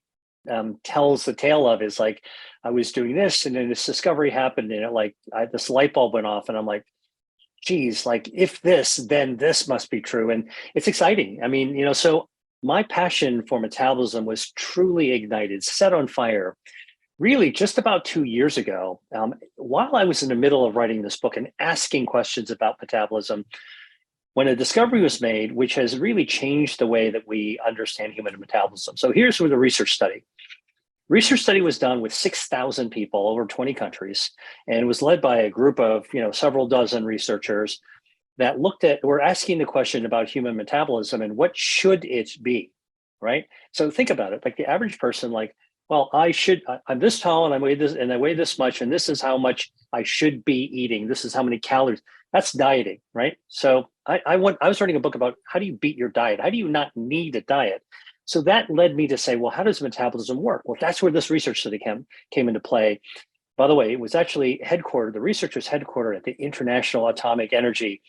tells the tale of is like, I was doing this and then this discovery happened and this light bulb went off and I'm like, geez, like if this, then this must be true. And it's exciting. I mean, so my passion for metabolism was truly ignited, set on fire, really just about 2 years ago, while I was in the middle of writing this book and asking questions about metabolism, when a discovery was made, which has really changed the way that we understand human metabolism. So here's where the research study. Research study was done with 6,000 people over 20 countries, and was led by a group of several dozen researchers that were asking the question about human metabolism and what should it be, right? So think about it, like the average person, like, well, I'm this tall and I weigh this much, and this is how much I should be eating. This is how many calories. That's dieting, right? So I was writing a book about how do you beat your diet? How do you not need a diet? So that led me to say, well, how does metabolism work? Well, that's where this research study came into play. By the way, it was actually the research was headquartered at the International Atomic Energy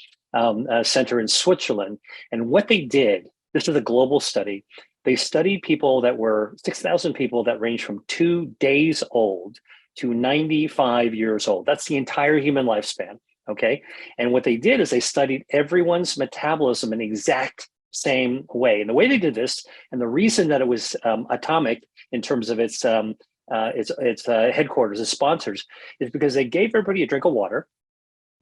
Center in Switzerland. And what they did, this was a global study, they studied people that were 6,000 people that ranged from 2 days old to 95 years old. That's the entire human lifespan, okay? And what they did is they studied everyone's metabolism in the exact same way. And the way they did this, and the reason that it was atomic in terms of its headquarters, its sponsors, is because they gave everybody a drink of water.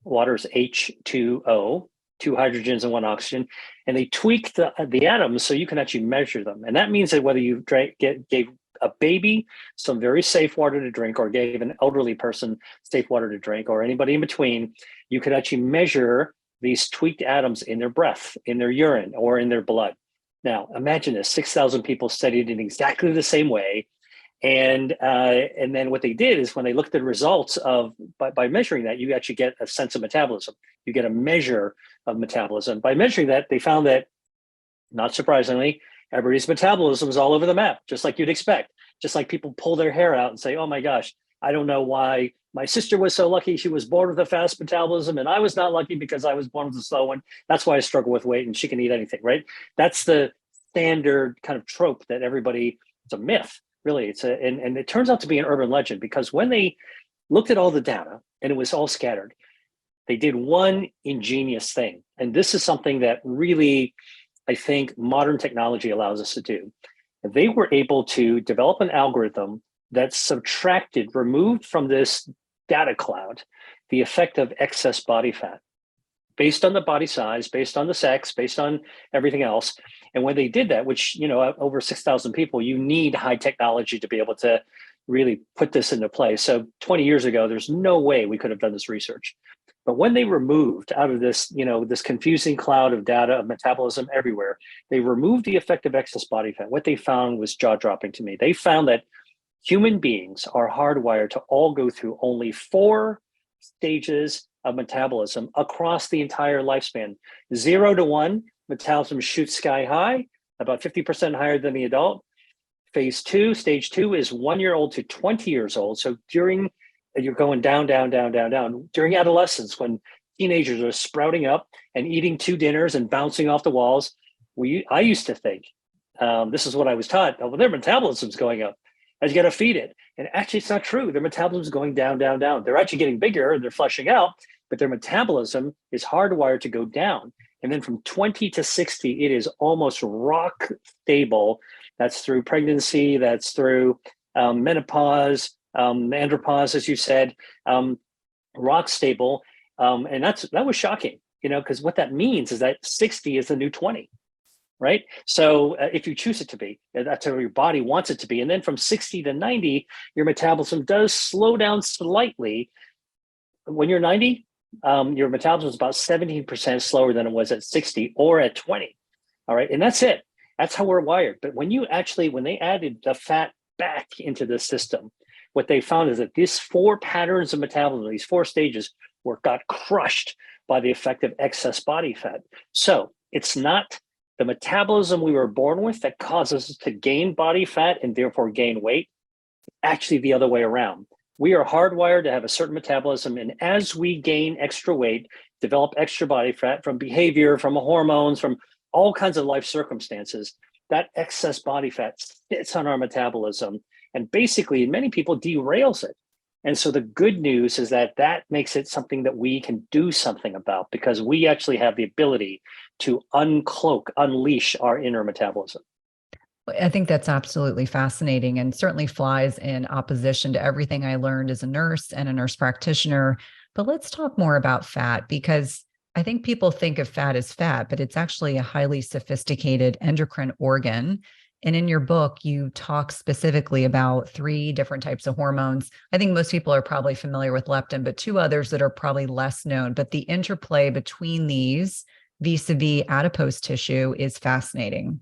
Water is H2O, 2 hydrogens and 1 oxygen, and they tweaked the atoms so you can actually measure them. And that means that whether you gave a baby some very safe water to drink, or gave an elderly person safe water to drink, or anybody in between, you could actually measure these tweaked atoms in their breath, in their urine, or in their blood. Now, imagine this: 6,000 people studied in exactly the same way. And then what they did is when they looked at the results by measuring that, you actually get a sense of metabolism. You get a measure of metabolism. By measuring that, they found that, not surprisingly, everybody's metabolism is all over the map, just like you'd expect. Just like people pull their hair out and say, oh my gosh, I don't know why my sister was so lucky she was born with a fast metabolism and I was not lucky because I was born with a slow one. That's why I struggle with weight and she can eat anything, right? That's the standard kind of trope that it's a myth. Really, and it turns out to be an urban legend, because when they looked at all the data and it was all scattered, they did one ingenious thing. And this is something that really, I think, modern technology allows us to do. They were able to develop an algorithm that removed from this data cloud the effect of excess body fat, based on the body size, based on the sex, based on everything else. And when they did that, which, over 6,000 people, you need high technology to be able to really put this into play. So 20 years ago, there's no way we could have done this research. But when they removed out of this, this confusing cloud of data of metabolism everywhere, they removed the effect of excess body fat. What they found was jaw-dropping to me. They found that human beings are hardwired to all go through only 4 stages of metabolism across the entire lifespan. 0 to 1, metabolism shoots sky high, about 50% higher than the adult. Phase 2, stage 2 is 1 year old to 20 years old. So you're going down, down, down, down, down. During adolescence, when teenagers are sprouting up and eating 2 dinners and bouncing off the walls, I used to think, this is what I was taught, well, their metabolism's going up. I just got to feed it. And actually, it's not true. Their metabolism is going down, down, down. They're actually getting bigger and they're flushing out, but their metabolism is hardwired to go down. And then from 20 to 60, it is almost rock stable. That's through pregnancy, that's through menopause, andropause, as you said, rock stable. And that was shocking, because what that means is that 60 is the new 20. Right. So if you choose it to be, that's how your body wants it to be. And then from 60 to 90, your metabolism does slow down slightly. When you're 90, your metabolism is about 17% slower than it was at 60 or at 20. All right. And that's it. That's how we're wired. But when they added the fat back into the system, what they found is that these 4 patterns of metabolism, these 4 stages, got crushed by the effect of excess body fat. So it's not the metabolism we were born with that causes us to gain body fat and therefore gain weight. Actually, the other way around. We are hardwired to have a certain metabolism, and as we gain extra weight, develop extra body fat from behavior, from hormones, from all kinds of life circumstances, that excess body fat sits on our metabolism and basically, in many people, derails it. And so the good news is that makes it something that we can do something about, because we actually have the ability to unleash our inner metabolism. I think that's absolutely fascinating and certainly flies in opposition to everything I learned as a nurse and a nurse practitioner. But let's talk more about fat, because I think people think of fat as fat, but it's actually a highly sophisticated endocrine organ. And in your book, you talk specifically about 3 different types of hormones. I think most people are probably familiar with leptin, but 2 others that are probably less known. But the interplay between these vis-a-vis adipose tissue is fascinating.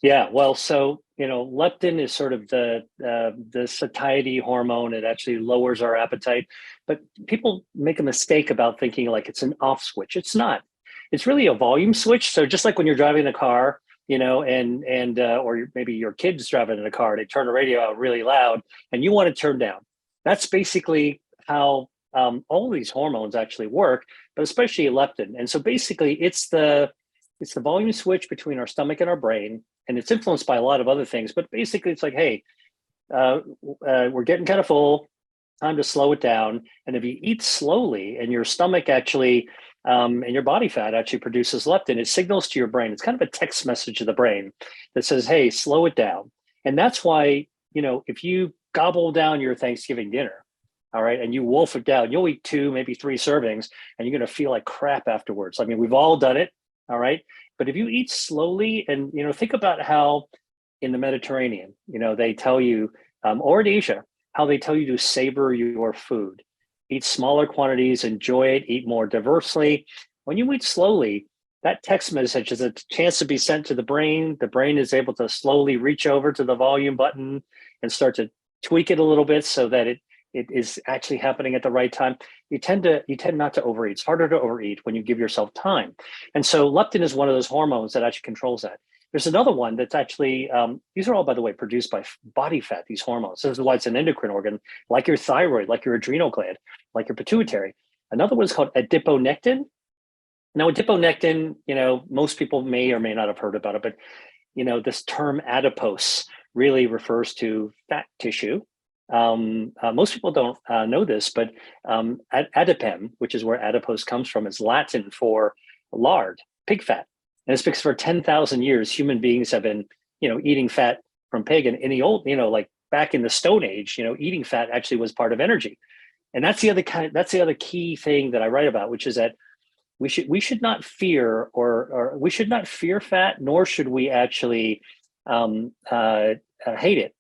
Yeah, well, so leptin is sort of the satiety hormone. It actually lowers our appetite, but people make a mistake about thinking like it's an off switch. It's not. It's really a volume switch. So just like when you're driving a car, or maybe your kid's driving in a car, they turn the radio out really loud, and you want to turn down. That's basically how all of these hormones actually work, but especially leptin. And so basically, it's the volume switch between our stomach and our brain, and it's influenced by a lot of other things. But basically, it's like, hey, we're getting kind of full. Time to slow it down. And if you eat slowly, and your stomach actually and your body fat actually produces leptin, it signals to your brain. It's kind of a text message to the brain that says, hey, slow it down. And that's why, if you gobble down your Thanksgiving dinner, all right, and you wolf it down, you'll eat 2, maybe 3 servings, and you're going to feel like crap afterwards. I mean, we've all done it, all right? But if you eat slowly, and, think about how in the Mediterranean, they tell you, or in Asia, how they tell you to savor your food. Eat smaller quantities, enjoy it, eat more diversely. When you eat slowly, that text message has a chance to be sent to the brain. The brain is able to slowly reach over to the volume button and start to tweak it a little bit so that it is actually happening at the right time. You tend not to overeat. It's harder to overeat when you give yourself time. And so leptin is one of those hormones that actually controls that. There's another one that's actually, these are all, by the way, produced by body fat, these hormones. This is why it's an endocrine organ, like your thyroid, like your adrenal gland, like your pituitary. Another one is called adiponectin. Now, adiponectin, most people may or may not have heard about it, but, this term adipose really refers to fat tissue. Most people don't know this, but adipem, which is where adipose comes from, is Latin for lard, pig fat. And it's because for 10,000 years, human beings have been, eating fat from pig. And in the old, like back in the Stone Age, eating fat actually was part of energy. And that's the other key thing that I write about, which is that we should not fear or we should not fear fat, nor should we actually hate it.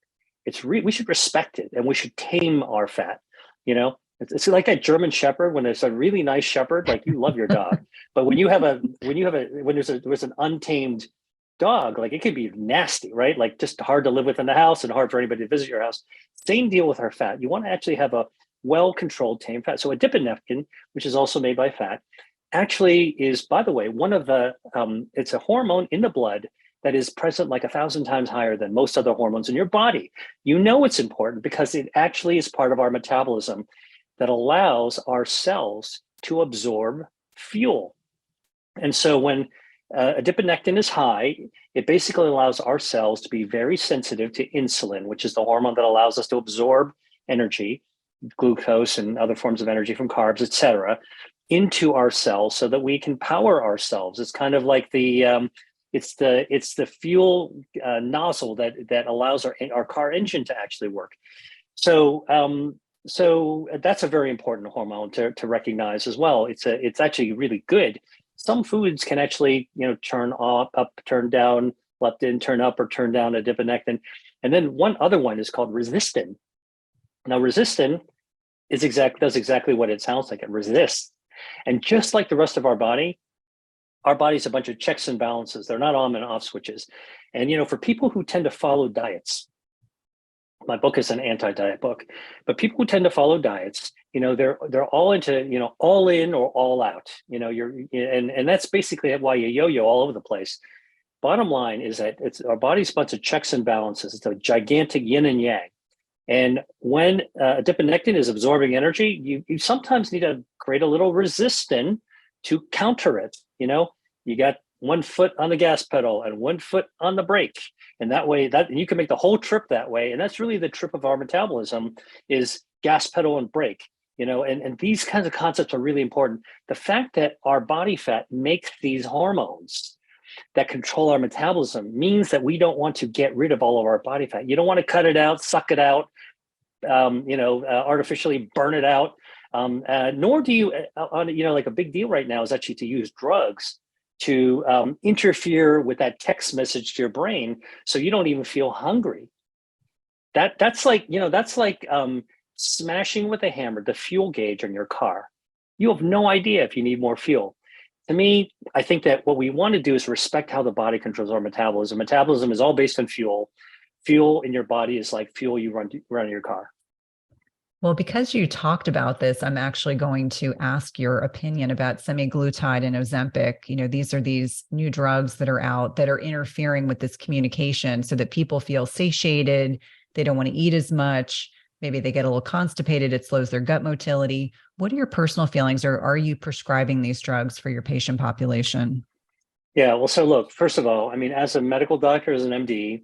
We should respect it, and we should tame our fat. It's like that German Shepherd. When it's a really nice shepherd, like you love your dog, but when there's an untamed dog, like it can be nasty, right? Like just hard to live with in the house and hard for anybody to visit your house. Same deal with our fat. You want to actually have a well-controlled tame fat. So adiponectin, which is also made by fat, actually is, by the way, one of the, it's a hormone in the blood that is present like 1,000 times higher than most other hormones in your body. You know it's important because it actually is part of our metabolism that allows our cells to absorb fuel. And so when adiponectin is high, it basically allows our cells to be very sensitive to insulin, which is the hormone that allows us to absorb energy, glucose and other forms of energy from carbs, et cetera, into our cells so that we can power ourselves. It's kind of like the it's the fuel nozzle that allows our car engine to actually work. So so that's a very important hormone to recognize as well. It's actually really good. Some foods can actually, turn up, turn down, leptin, turn up or turn down adiponectin. And then one other one is called resistin. Now, resistin does exactly what it sounds like. It resists. And just like the rest of our body's a bunch of checks and balances. They're not on and off switches. And, for people who tend to follow diets, my book is an anti-diet book, but people who tend to follow diets, they're all into, all in or all out, and that's basically why you yo-yo all over the place. Bottom line is that our body's a bunch of checks and balances. It's a gigantic yin and yang. And when adiponectin is absorbing energy, you sometimes need to create a little resistance to counter it. You got one foot on the gas pedal and one foot on the brake. And that way you can make the whole trip that way. And that's really the trip of our metabolism is gas pedal and brake, and these kinds of concepts are really important. The fact that our body fat makes these hormones that control our metabolism means that we don't want to get rid of all of our body fat. You don't want to cut it out, suck it out, artificially burn it out. Nor do you, like a big deal right now is actually to use drugs to interfere with that text message to your brain so you don't even feel hungry. That's like smashing with a hammer the fuel gauge on your car. You have no idea if you need more fuel. To me, I think that what we want to do is respect how the body controls our metabolism. Metabolism is all based on fuel. Fuel in your body is like fuel you run in your car. Well, because you talked about this, I'm actually going to ask your opinion about semaglutide and Ozempic. These are these new drugs that are out that are interfering with this communication so that people feel satiated. They don't want to eat as much. Maybe they get a little constipated. It slows their gut motility. What are your personal feelings, or are you prescribing these drugs for your patient population? Yeah, well, so look, first of all, as a medical doctor, as an MD,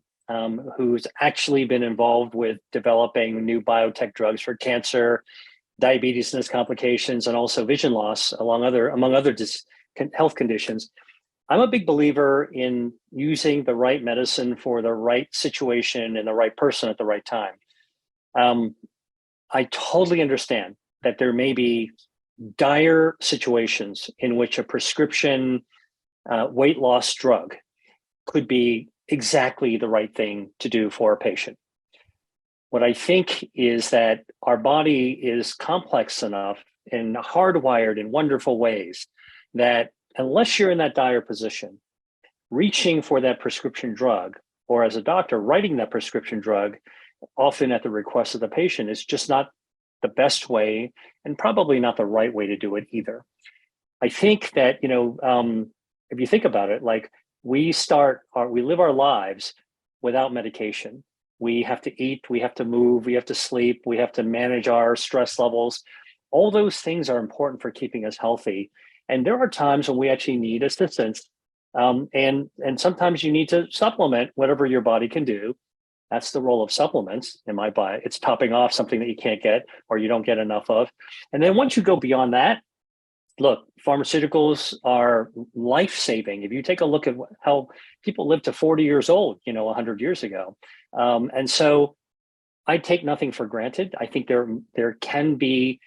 who's actually been involved with developing new biotech drugs for cancer, diabetes and its complications, and also vision loss, among other health conditions. I'm a big believer in using the right medicine for the right situation and the right person at the right time. I totally understand that there may be dire situations in which a prescription weight loss drug could be exactly the right thing to do for a patient. What I think is that our body is complex enough and hardwired in wonderful ways that unless you're in that dire position, reaching for that prescription drug, or as a doctor, writing that prescription drug, often at the request of the patient, is just not the best way and probably not the right way to do it either. I think that, if you think about it, like we live our lives without medication. We have to eat, we have to move, we have to sleep, we have to manage our stress levels. All those things are important for keeping us healthy. And there are times when we actually need assistance. And sometimes you need to supplement whatever your body can do. That's the role of supplements in my body. It's topping off something that you can't get or you don't get enough of. And then once you go beyond that, look, pharmaceuticals are life-saving. If you take a look at how people lived to 40 years old, 100 years ago. And so I take nothing for granted. I think there can be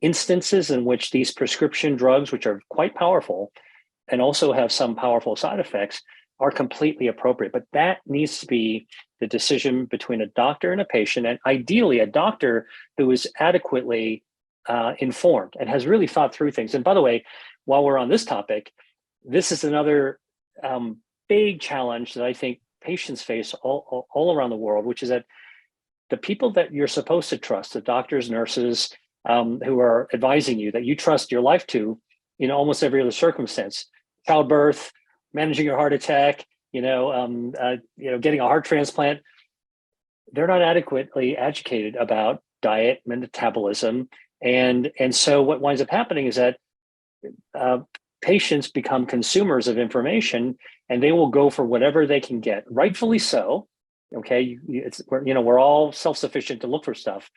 instances in which these prescription drugs, which are quite powerful and also have some powerful side effects, are completely appropriate. But that needs to be the decision between a doctor and a patient, and ideally a doctor who is adequately informed and has really thought through things. And by the way, while we're on this topic, this is another big challenge that I think patients face all around the world, which is that the people that you're supposed to trust, the doctors, nurses, who are advising you that you trust your life to in almost every other circumstance, childbirth, managing your heart attack, getting a heart transplant. They're not adequately educated about diet, metabolism, and so what winds up happening is that patients become consumers of information, and they will go for whatever they can get, rightfully so. Okay, we're all self-sufficient to look for stuff,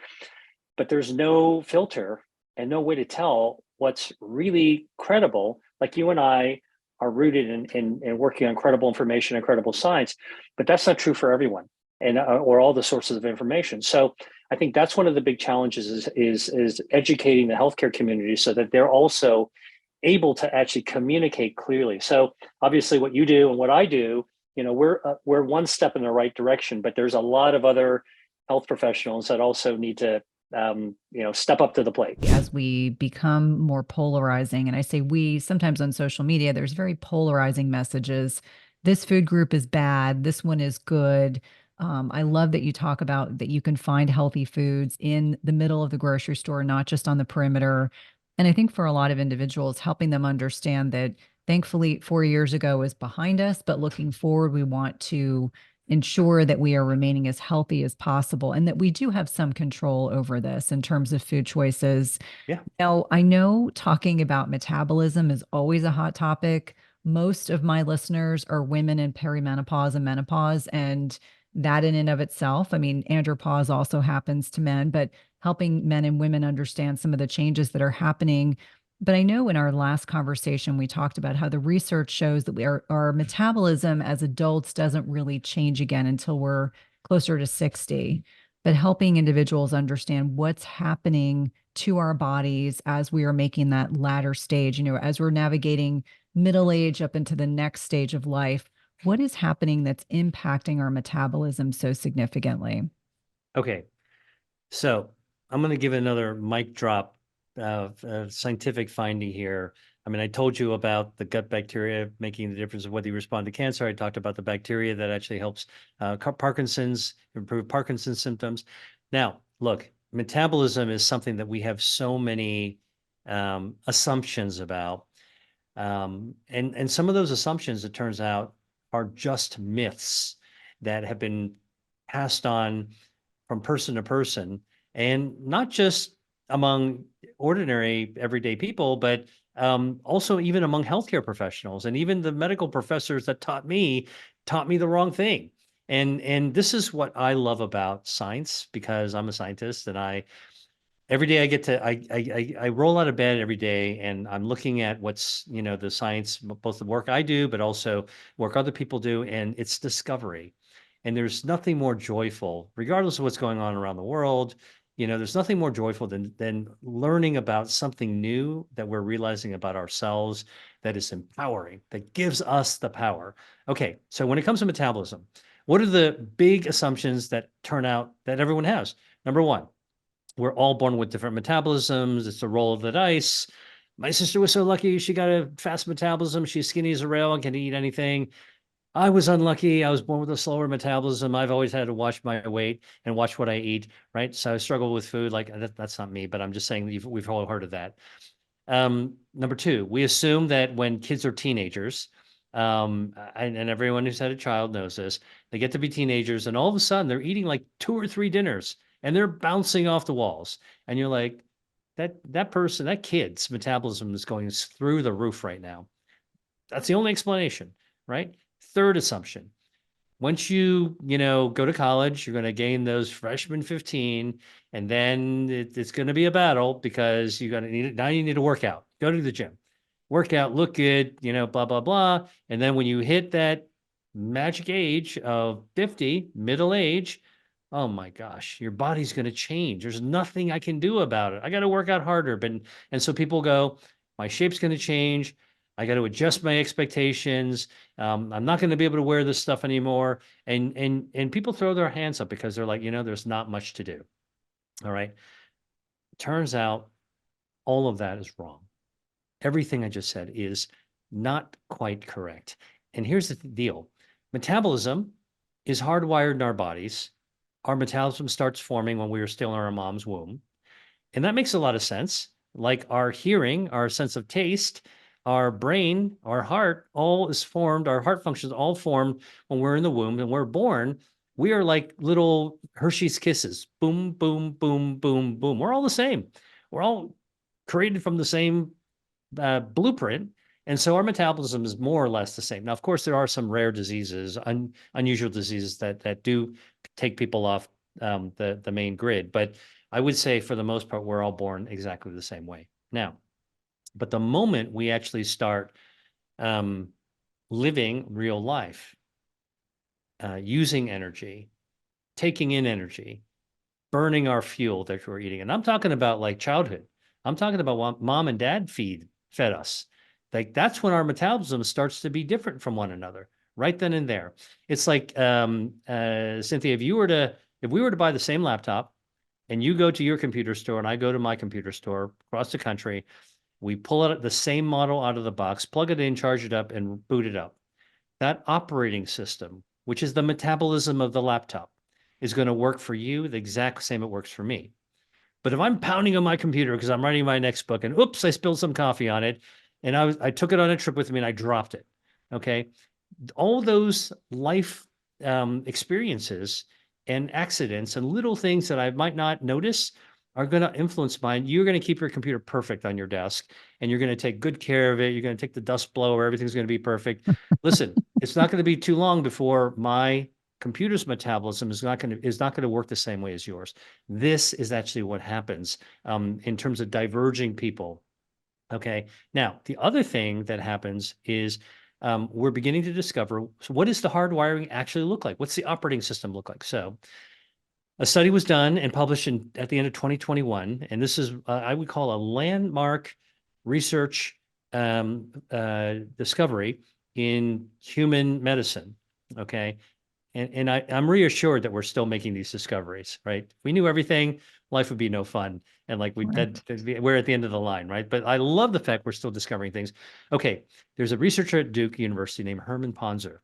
but there's no filter and no way to tell what's really credible. Like you and I are rooted in working on credible information and credible science, but that's not true for everyone, and or all the sources of information. So I think that's one of the big challenges is educating the healthcare community so that they're also able to actually communicate clearly. So obviously what you do and what I do, we're one step in the right direction, but there's a lot of other health professionals that also need to step up to the plate. As we become more polarizing, and I say we, sometimes on social media, there's very polarizing messages. This food group is bad. This one is good. I love that you talk about that you can find healthy foods in the middle of the grocery store, not just on the perimeter. And I think for a lot of individuals, helping them understand that thankfully 4 years ago is behind us, but looking forward, we want to ensure that we are remaining as healthy as possible and that we do have some control over this in terms of food choices. Yeah. Now, I know talking about metabolism is always a hot topic. Most of my listeners are women in perimenopause and menopause, and that in and of itself, I mean, andropause also happens to men, but helping men and women understand some of the changes that are happening. But I know in our last conversation, we talked about how the research shows that our metabolism as adults doesn't really change again until we're closer to 60. But helping individuals understand what's happening to our bodies as we are making that latter stage, as we're navigating middle age up into the next stage of life, what is happening that's impacting our metabolism so significantly? Okay. So I'm going to give another mic drop scientific finding here. I mean, I told you about the gut bacteria making the difference of whether you respond to cancer. I talked about the bacteria that actually helps Parkinson's, improve Parkinson's symptoms. Now, look, metabolism is something that we have so many assumptions about. And some of those assumptions, it turns out, are just myths that have been passed on from person to person, and not just among ordinary everyday people, but also even among healthcare professionals, and even the medical professors that taught me the wrong thing. And this is what I love about science, because I'm a scientist, and every day I get to I roll out of bed every day, and I'm looking at what's the science, both the work I do, but also work other people do, and it's discovery. And there's nothing more joyful, regardless of what's going on around the world. There's nothing more joyful than learning about something new that we're realizing about ourselves that is empowering, that gives us the power. Okay, so when it comes to metabolism, what are the big assumptions that turn out that everyone has? Number one, we're all born with different metabolisms. It's a roll of the dice. My sister was so lucky. She got a fast metabolism. She's skinny as a rail and can eat anything. I was unlucky. I was born with a slower metabolism. I've always had to watch my weight and watch what I eat, right? So I struggle with food. Like that's not me, but I'm just saying we've all heard of that. Number two, we assume that when kids are teenagers, and everyone who's had a child knows this, they get to be teenagers, and all of a sudden they're eating like 2 or 3 dinners, and they're bouncing off the walls. And you're like, that kid's metabolism is going through the roof right now. That's the only explanation, right? Third assumption, once you go to college, you're going to gain those freshman 15, and then it's going to be a battle, because you're going to need it. Now you need to work out, go to the gym, work out, look good, blah, blah, blah. And then when you hit that magic age of 50, middle age, oh my gosh, your body's going to change. There's nothing I can do about it. I got to work out harder. And so people go, my shape's going to change. I got to adjust my expectations. I'm not going to be able to wear this stuff anymore. And people throw their hands up because they're like, there's not much to do. All right. Turns out all of that is wrong. Everything I just said is not quite correct. And here's the deal. Metabolism is hardwired in our bodies. Our metabolism starts forming when we are still in our mom's womb. And that makes a lot of sense. Like our hearing, our sense of taste, our brain, our heart, all is formed, our heart functions all formed when we're in the womb and we're born. We are like little Hershey's Kisses. Boom, boom, boom, boom, boom. We're all the same. We're all created from the same blueprint. And so our metabolism is more or less the same. Now, of course, there are some rare diseases, unusual diseases that do take people off the main grid. But I would say for the most part, we're all born exactly the same way. Now, but the moment we actually start living real life, using energy, taking in energy, burning our fuel that we're eating, and I'm talking about like childhood. I'm talking about what mom and dad fed us. Like that's when our metabolism starts to be different from one another, right then and there. It's like Cynthia, if we were to buy the same laptop, and you go to your computer store and I go to my computer store across the country, we pull out the same model out of the box, plug it in, charge it up, and boot it up. That operating system, which is the metabolism of the laptop, is going to work for you the exact same it works for me. But if I'm pounding on my computer because I'm writing my next book and oops, I spilled some coffee on it, and I took it on a trip with me and I dropped it. Okay, all those life experiences and accidents and little things that I might not notice are going to influence mine. You're going to keep your computer perfect on your desk and you're going to take good care of it. You're going to take the dust blower. Everything's going to be perfect. Listen, it's not going to be too long before my computer's metabolism is not going to work the same way as yours. This is actually what happens in terms of diverging people. Okay. Now, the other thing that happens is we're beginning to discover, so what does the hardwiring actually look like? What's the operating system look like? So a study was done and published at the end of 2021, and this is, I would call a landmark research discovery in human medicine, okay? And I'm reassured that we're still making these discoveries, right? If we knew everything, life would be no fun. And like we're at the end of the line, right? But I love the fact we're still discovering things. Okay, there's a researcher at Duke University named Herman Ponzer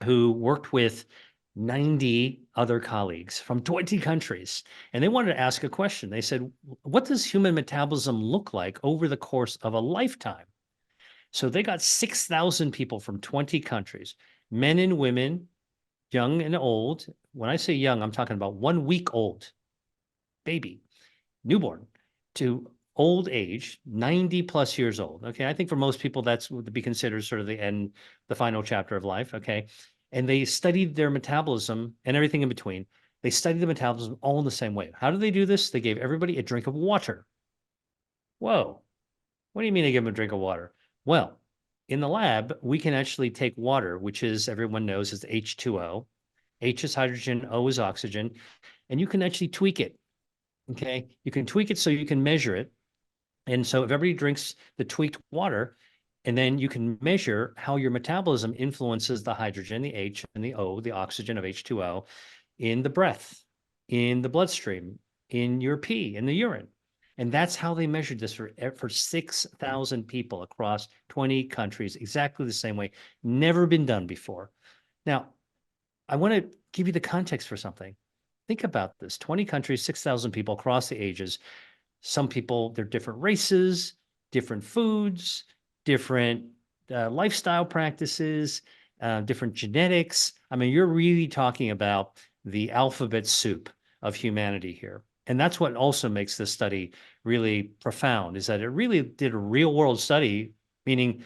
who worked with 90 other colleagues from 20 countries. And they wanted to ask a question. They said, what does human metabolism look like over the course of a lifetime? So they got 6,000 people from 20 countries, men and women, young and old. When I say young, I'm talking about 1 week old, baby, newborn, to old age, 90 plus years old. Okay. I think for most people, that's would be considered sort of the final chapter of life. Okay. And they studied their metabolism and everything in between. They studied the metabolism all in the same way. How do they do this? They gave everybody a drink of water. Whoa. What do you mean they give them a drink of water? Well, in the lab, we can actually take water, which is, everyone knows, is H2O. H is hydrogen, O is oxygen, and you can actually tweak it. Okay. You can tweak it so you can measure it. And so if everybody drinks the tweaked water, and then you can measure how your metabolism influences the hydrogen, the H, and the O, the oxygen of H2O, in the breath, in the bloodstream, in your pee, in the urine. And that's how they measured this for 6,000 people across 20 countries, exactly the same way. Never been done before. Now, I want to give you the context for something. Think about this: 20 countries, 6,000 people across the ages. Some people, they're different races, different foods, different lifestyle practices, different genetics. I mean, you're really talking about the alphabet soup of humanity here. And that's what also makes this study really profound, is that it really did a real world study, meaning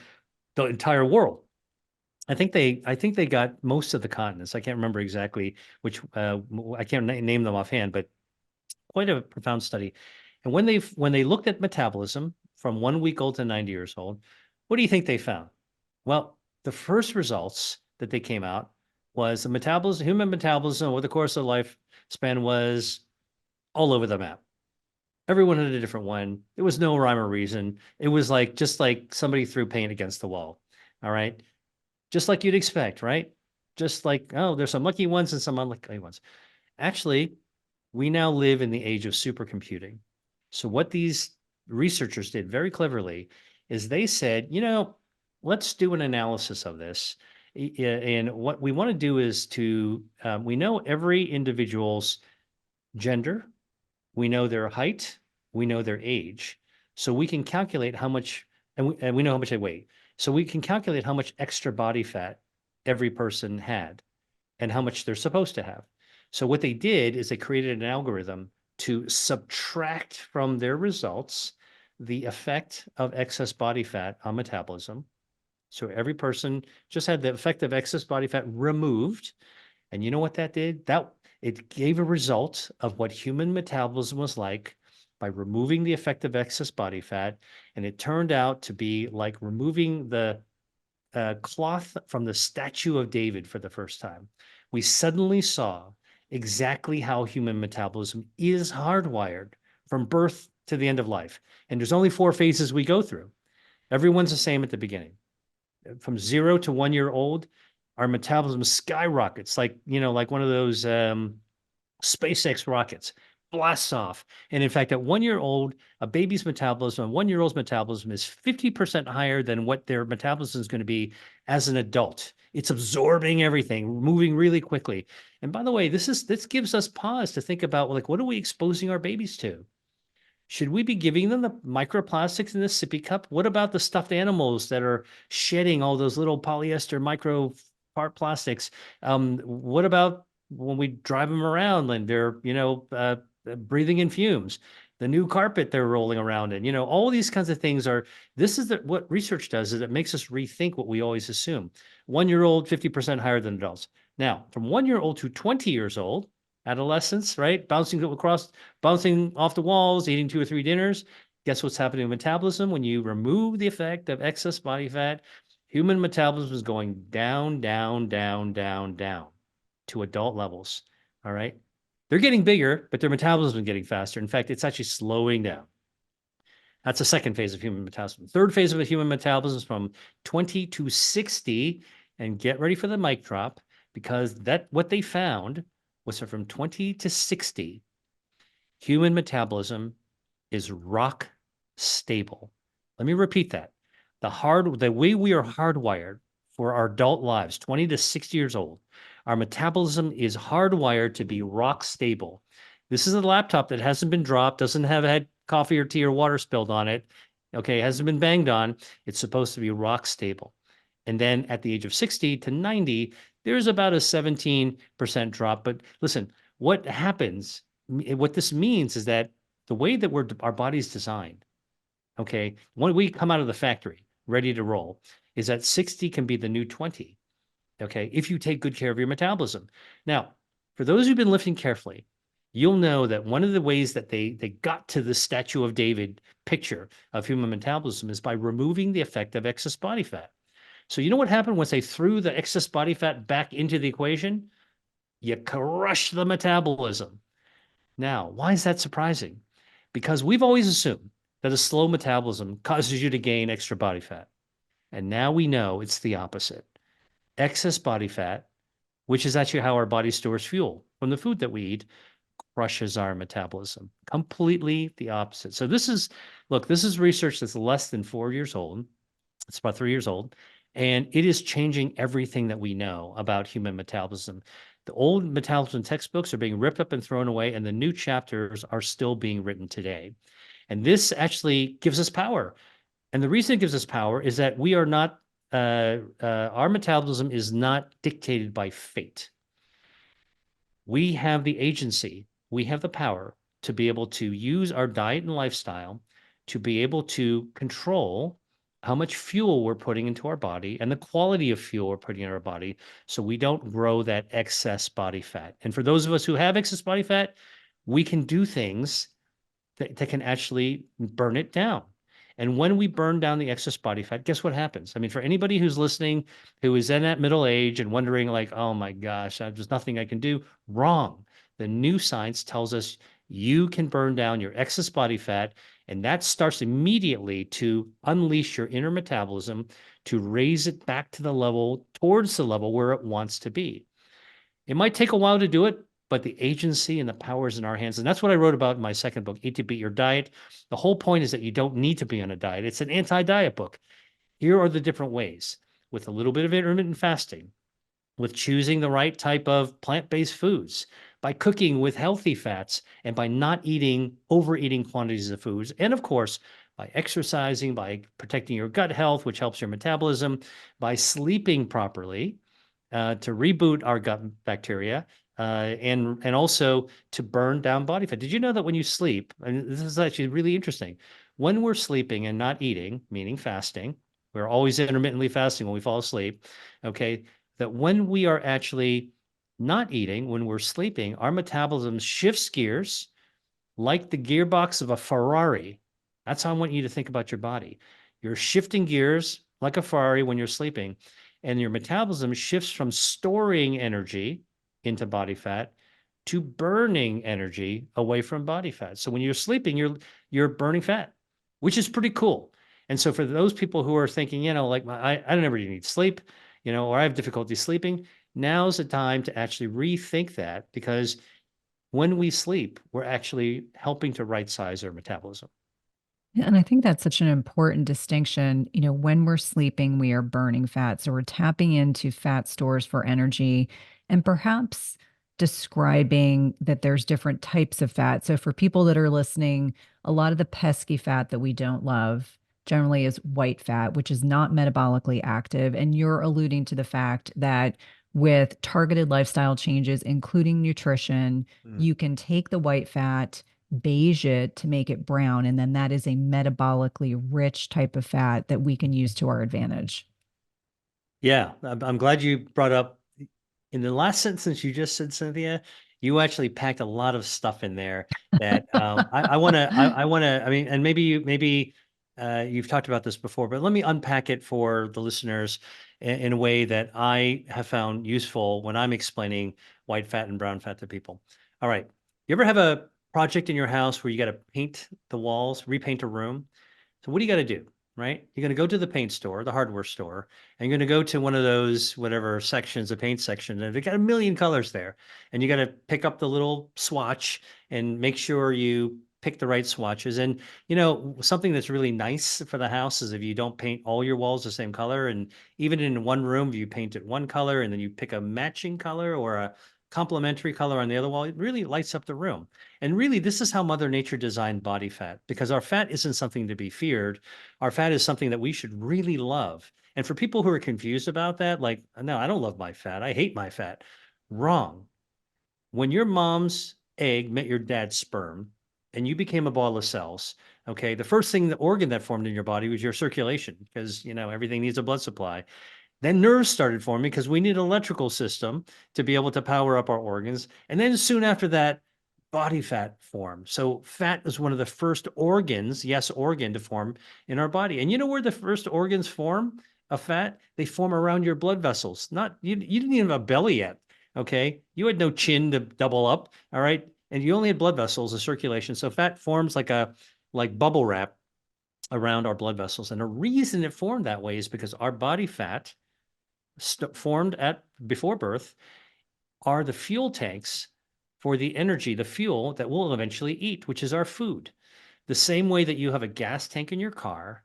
the entire world. I think they got most of the continents. I can't remember exactly which, I can't name them offhand, but quite a profound study. And when they looked at metabolism from 1 week old to 90 years old, what do you think they found? Well, the first results that they came out was the metabolism, human metabolism over the course of lifespan was all over the map. Everyone had a different one. There was no rhyme or reason. It was like, just like somebody threw paint against the wall. All right. Just like you'd expect, right? Just like, oh, there's some lucky ones and some unlucky ones. Actually, we now live in the age of supercomputing. So what these researchers did very cleverly is they said, let's do an analysis of this. And what we want to do is we know every individual's gender, we know their height, we know their age. So we can calculate how much, and we know how much they weigh. So we can calculate how much extra body fat every person had and how much they're supposed to have. So what they did is they created an algorithm to subtract from their results the effect of excess body fat on metabolism. So every person just had the effect of excess body fat removed. And you know what that did? That it gave a result of what human metabolism was like by removing the effect of excess body fat. And it turned out to be like removing the cloth from the statue of David for the first time. We suddenly saw exactly how human metabolism is hardwired from birth to the end of life. And there's only 4 phases we go through. Everyone's the same at the beginning. From 0 to 1 year old, our metabolism skyrockets like, like one of those SpaceX rockets, blasts off. And in fact, at 1 year old, a baby's metabolism, a 1 year old's metabolism is 50% higher than what their metabolism is going to be as an adult. It's absorbing everything, moving really quickly. And by the way, this gives us pause to think about, like, what are we exposing our babies to? Should we be giving them the microplastics in the sippy cup? What about the stuffed animals that are shedding all those little polyester micro part plastics? What about when we drive them around and they're, breathing in fumes? The new carpet they're rolling around in, all these kinds of things are, what research does is it makes us rethink what we always assume. 1 year old, 50% higher than adults. Now, from 1 year old to 20 years old, adolescence, right? Bouncing off the walls, eating 2 or 3 dinners. Guess what's happening in metabolism? When you remove the effect of excess body fat, human metabolism is going down, down, down, down, down to adult levels. All right. They're getting bigger, but their metabolism is getting faster. In fact, it's actually slowing down. That's the second phase of human metabolism. Third phase of the human metabolism is from 20 to 60. And get ready for the mic drop, because what they found was that from 20 to 60, human metabolism is rock stable. Let me repeat that. The way we are hardwired for our adult lives, 20 to 60 years old, our metabolism is hardwired to be rock stable. This is a laptop that hasn't been dropped, doesn't have had coffee or tea or water spilled on it. Okay, hasn't been banged on. It's supposed to be rock stable. And then at the age of 60 to 90, there's about a 17% drop. But listen, what happens, what this means is that the way that our body's designed, okay, when we come out of the factory ready to roll, is that 60 can be the new 20, okay, if you take good care of your metabolism. Now, for those who've been lifting carefully, you'll know that one of the ways that they got to the statue of David picture of human metabolism is by removing the effect of excess body fat. So you know what happened once they threw the excess body fat back into the equation? You crush the metabolism. Now, why is that surprising? Because we've always assumed that a slow metabolism causes you to gain extra body fat. And now we know it's the opposite. Excess body fat, which is actually how our body stores fuel from the food that we eat, crushes our metabolism. Completely the opposite. So this is research that's less than 4 years old. It's about 3 years old. And it is changing everything that we know about human metabolism. The old metabolism textbooks are being ripped up and thrown away, and the new chapters are still being written today. And this gives us power. And the reason it gives us power is that we are not, our metabolism is not dictated by fate. We have the agency, we have the power to be able to use our diet and lifestyle to be able to control how much fuel we're putting into our body and the quality of fuel we're putting in our body, so we don't grow that excess body fat. And for those of us who have excess body fat, we can do things that can actually burn it down. And when we burn down the excess body fat, guess what happens? I mean, for anybody who's listening, who is in that middle age and wondering like, oh my gosh, there's nothing I can do. Wrong. The new science tells us you can burn down your excess body fat, and that starts immediately to unleash your inner metabolism to raise it back to towards the level where it wants to be. It might take a while to do it, but the agency and the power is in our hands. And that's what I wrote about in my second book, Eat to Beat Your Diet. The whole point is that you don't need to be on a diet. It's an anti-diet book. Here are the different ways, with a little bit of intermittent fasting, with choosing the right type of plant-based foods, by cooking with healthy fats and by not overeating quantities of foods. And of course, by exercising, by protecting your gut health, which helps your metabolism, by sleeping properly, to reboot our gut bacteria, and also to burn down body fat. Did you know that when you sleep, and this is actually really interesting, when we're sleeping and not eating, meaning fasting, we're always intermittently fasting when we fall asleep, okay, that when we are actually not eating, when we're sleeping, our metabolism shifts gears like the gearbox of a Ferrari. That's how I want you to think about your body. You're shifting gears like a Ferrari when you're sleeping, and your metabolism shifts from storing energy into body fat to burning energy away from body fat. So when you're sleeping, you're burning fat, which is pretty cool. And so for those people who are thinking, like I never really need sleep, or I have difficulty sleeping, now's the time to actually rethink that, because when we sleep, we're actually helping to right size our metabolism. And I think that's such an important distinction. When we're sleeping, we are burning fat. So we're tapping into fat stores for energy and perhaps describing that there's different types of fat. So for people that are listening, a lot of the pesky fat that we don't love generally is white fat, which is not metabolically active. And you're alluding to the fact that with targeted lifestyle changes, including nutrition, you can take the white fat, beige it to make it brown. And then that is a metabolically rich type of fat that we can use to our advantage. Yeah, I'm glad you brought up in the last sentence you just said, Cynthia, you actually packed a lot of stuff in there that I want to, I mean, and maybe you've talked about this before, but let me unpack it for the listeners in a way that I have found useful when I'm explaining white fat and brown fat to people. All right. You ever have a project in your house where you got to paint the walls, repaint a room? So what do you got to do, right? You're going to go to the paint store, the hardware store, and you're going to go to one of those, whatever sections, the paint section, and they got a million colors there. And you got to pick up the little swatch and make sure you pick the right swatches. And, something that's really nice for the house is if you don't paint all your walls the same color. And even in one room, if you paint it one color and then you pick a matching color or a complementary color on the other wall, it really lights up the room. And really, this is how Mother Nature designed body fat, because our fat isn't something to be feared. Our fat is something that we should really love. And for people who are confused about that, like, no, I don't love my fat. I hate my fat. Wrong. When your mom's egg met your dad's sperm and you became a ball of cells, okay, the first thing, the organ that formed in your body was your circulation, because, everything needs a blood supply. Then nerves started forming because we need an electrical system to be able to power up our organs. And then soon after that, body fat formed. So fat is one of the first organs, yes, organ to form in our body. And you know where the first organs form of fat? They form around your blood vessels. Not you didn't even have a belly yet. Okay. You had no chin to double up. All right. And you only had blood vessels, a circulation. So fat forms like bubble wrap around our blood vessels. And the reason it formed that way is because our body fat formed before birth are the fuel tanks for the energy, the fuel that we'll eventually eat, which is our food. The same way that you have a gas tank in your car,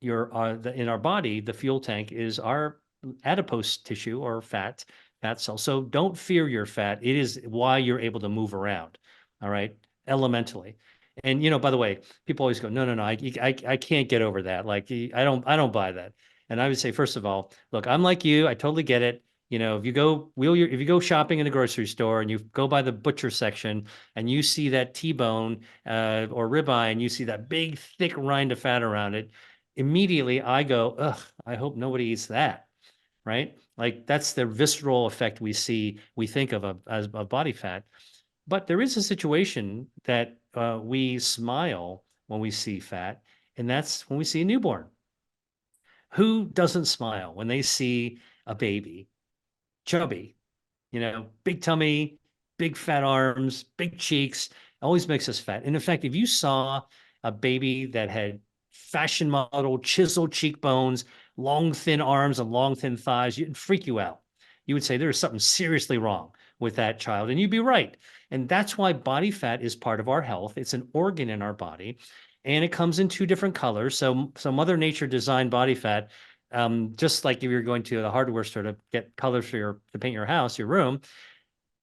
in our body, the fuel tank is our adipose tissue or fat cells. So don't fear your fat. It is why you're able to move around. All right, elementally. And by the way, people always go, no, I can't get over that. Like I don't buy that. And I would say, first of all, look, I'm like you. I totally get it. If you go shopping in a grocery store and you go by the butcher section and you see that T-bone or ribeye and you see that big thick rind of fat around it, immediately I go, ugh, I hope nobody eats that, right? Like that's the visceral effect we think of as body fat. But there is a situation that we smile when we see fat, and that's when we see a newborn. Who doesn't smile when they see a baby? Chubby, big tummy, big fat arms, big cheeks, always makes us fat. And in fact, if you saw a baby that had fashion model, chiseled cheekbones, long, thin arms, and long, thin thighs, it'd freak you out. You would say there's something seriously wrong with that child. And you'd be right. And that's why body fat is part of our health. It's an organ in our body. And it comes in two different colors. So Mother Nature designed body fat just like if you're going to the hardware store to get colors to paint your house, your room,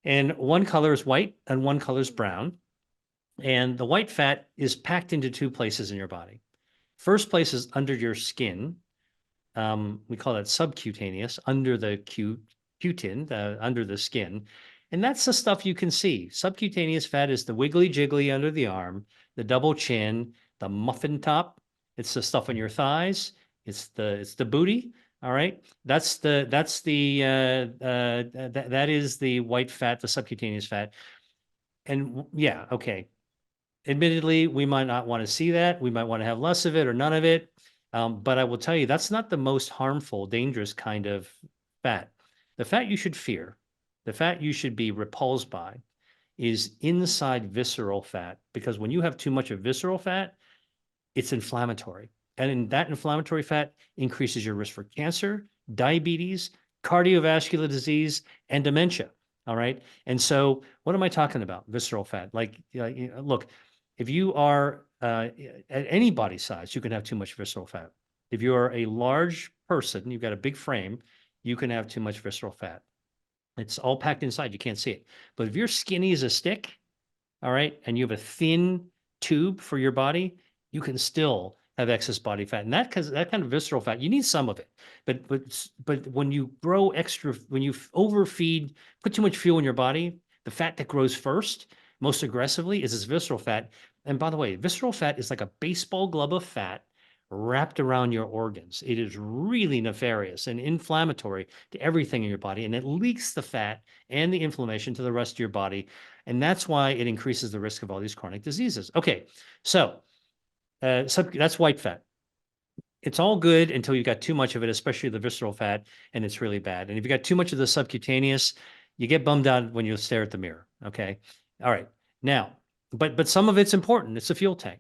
And one color is white and one color is brown. And the white fat is packed into two places in your body. First place is under your skin. We call that subcutaneous, under the cutin, under the skin. And that's the stuff you can see. Subcutaneous fat is the wiggly jiggly under the arm, the double chin, the muffin top. It's the stuff on your thighs. It's the booty. All right. That is the white fat, the subcutaneous fat. And yeah, okay. Admittedly, we might not want to see that. We might want to have less of it or none of it. But I will tell you, that's not the most harmful, dangerous kind of fat. The fat you should fear, the fat you should be repulsed by, is inside visceral fat. Because when you have too much of visceral fat, it's inflammatory. And in that inflammatory fat increases your risk for cancer, diabetes, cardiovascular disease, and dementia. All right. And so what am I talking about? Visceral fat. Like, look, if you are at any body size, you can have too much visceral fat. If you are a large person, you've got a big frame, you can have too much visceral fat. It's all packed inside. You can't see it. But if you're skinny as a stick, all right, and you have a thin tube for your body, you can still have excess body fat. And that kind of visceral fat, you need some of it. But when you grow extra, when you overfeed, put too much fuel in your body, the fat that grows first, most aggressively, is this visceral fat. And by the way, visceral fat is like a baseball glove of fat wrapped around your organs. It is really nefarious and inflammatory to everything in your body, and it leaks the fat and the inflammation to the rest of your body. And that's why it increases the risk of all these chronic diseases. Okay, so that's white fat. It's all good until you got too much of it, especially the visceral fat, and it's really bad. And if you got too much of the subcutaneous, you get bummed out when you stare at the mirror. Okay, all right. Now, but some of it's important. It's a fuel tank.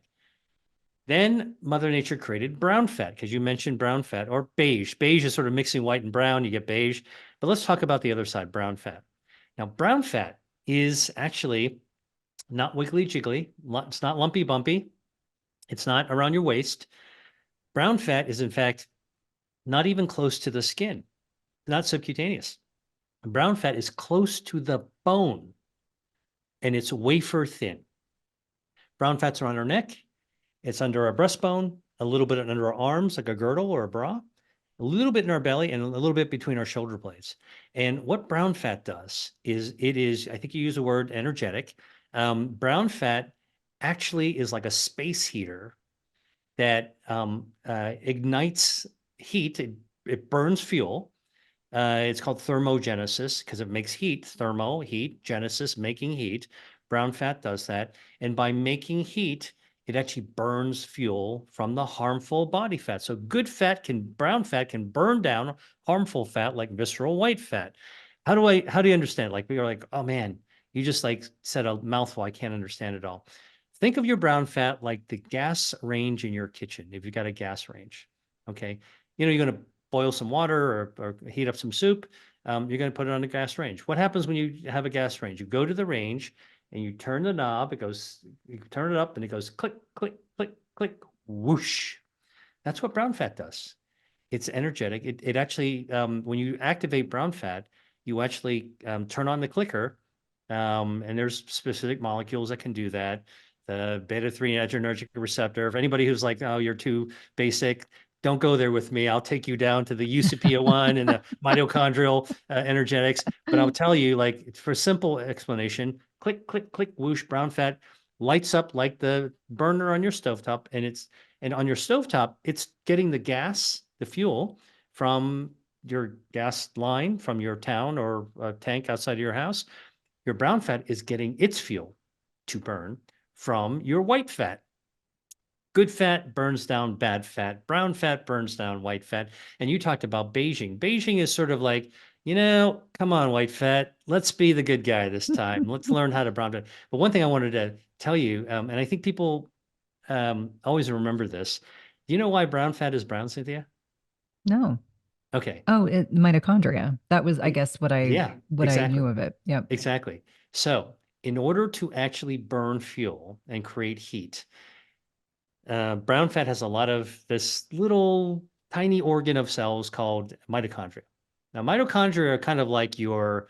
Then Mother Nature created brown fat, because you mentioned brown fat, or beige. Beige is sort of mixing white and brown. You get beige. But let's talk about the other side, brown fat. Now, brown fat is actually not wiggly jiggly. It's not lumpy bumpy. It's not around your waist. Brown fat is, in fact, not even close to the skin, not subcutaneous. Brown fat is close to the bone, and it's wafer thin. Brown fat's around our neck. It's under our breastbone, a little bit under our arms, like a girdle or a bra, a little bit in our belly, and a little bit between our shoulder blades. And what brown fat does is I think you use the word energetic. Brown fat actually is like a space heater that ignites heat. It burns fuel. It's called thermogenesis because it makes heat. Thermo, heat, genesis, making heat. Brown fat does that. And by making heat, it actually burns fuel from the harmful body fat. So brown fat can burn down harmful fat like visceral white fat. How do you understand? Like, we are like, oh man, you just like said a mouthful. I can't understand it all. Think of your brown fat like the gas range in your kitchen, if you've got a gas range. Okay. You're going to boil some water or heat up some soup. You're going to put it on the gas range. What happens when you have a gas range? You go to the range and you turn the knob. You turn it up and it goes click, click, click, click, whoosh. That's what brown fat does. It's energetic. It actually, when you activate brown fat, you actually turn on the clicker, and there's specific molecules that can do that. The beta-3 adrenergic receptor. If anybody who's like, oh, you're too basic, don't go there with me. I'll take you down to the UCP01 and the mitochondrial energetics. But I'll tell you, like, for simple explanation, click, click, click, whoosh, brown fat lights up like the burner on your stovetop. And on your stovetop, it's getting the gas, the fuel from your gas line from your town or a tank outside of your house. Your brown fat is getting its fuel to burn from your white fat. Good fat burns down bad fat. Brown fat burns down white fat. And you talked about beiging. Beiging is sort of like, come on, white fat. Let's be the good guy this time. Let's learn how to brown fat. But one thing I wanted to tell you, and I think people always remember this. Do you know why brown fat is brown, Cynthia? No. Okay. Oh, mitochondria. That was, I guess, what Yeah, I exactly. knew of it. Yep. Exactly. So in order to actually burn fuel and create heat, brown fat has a lot of this little tiny organ of cells called mitochondria. Now, mitochondria are kind of like your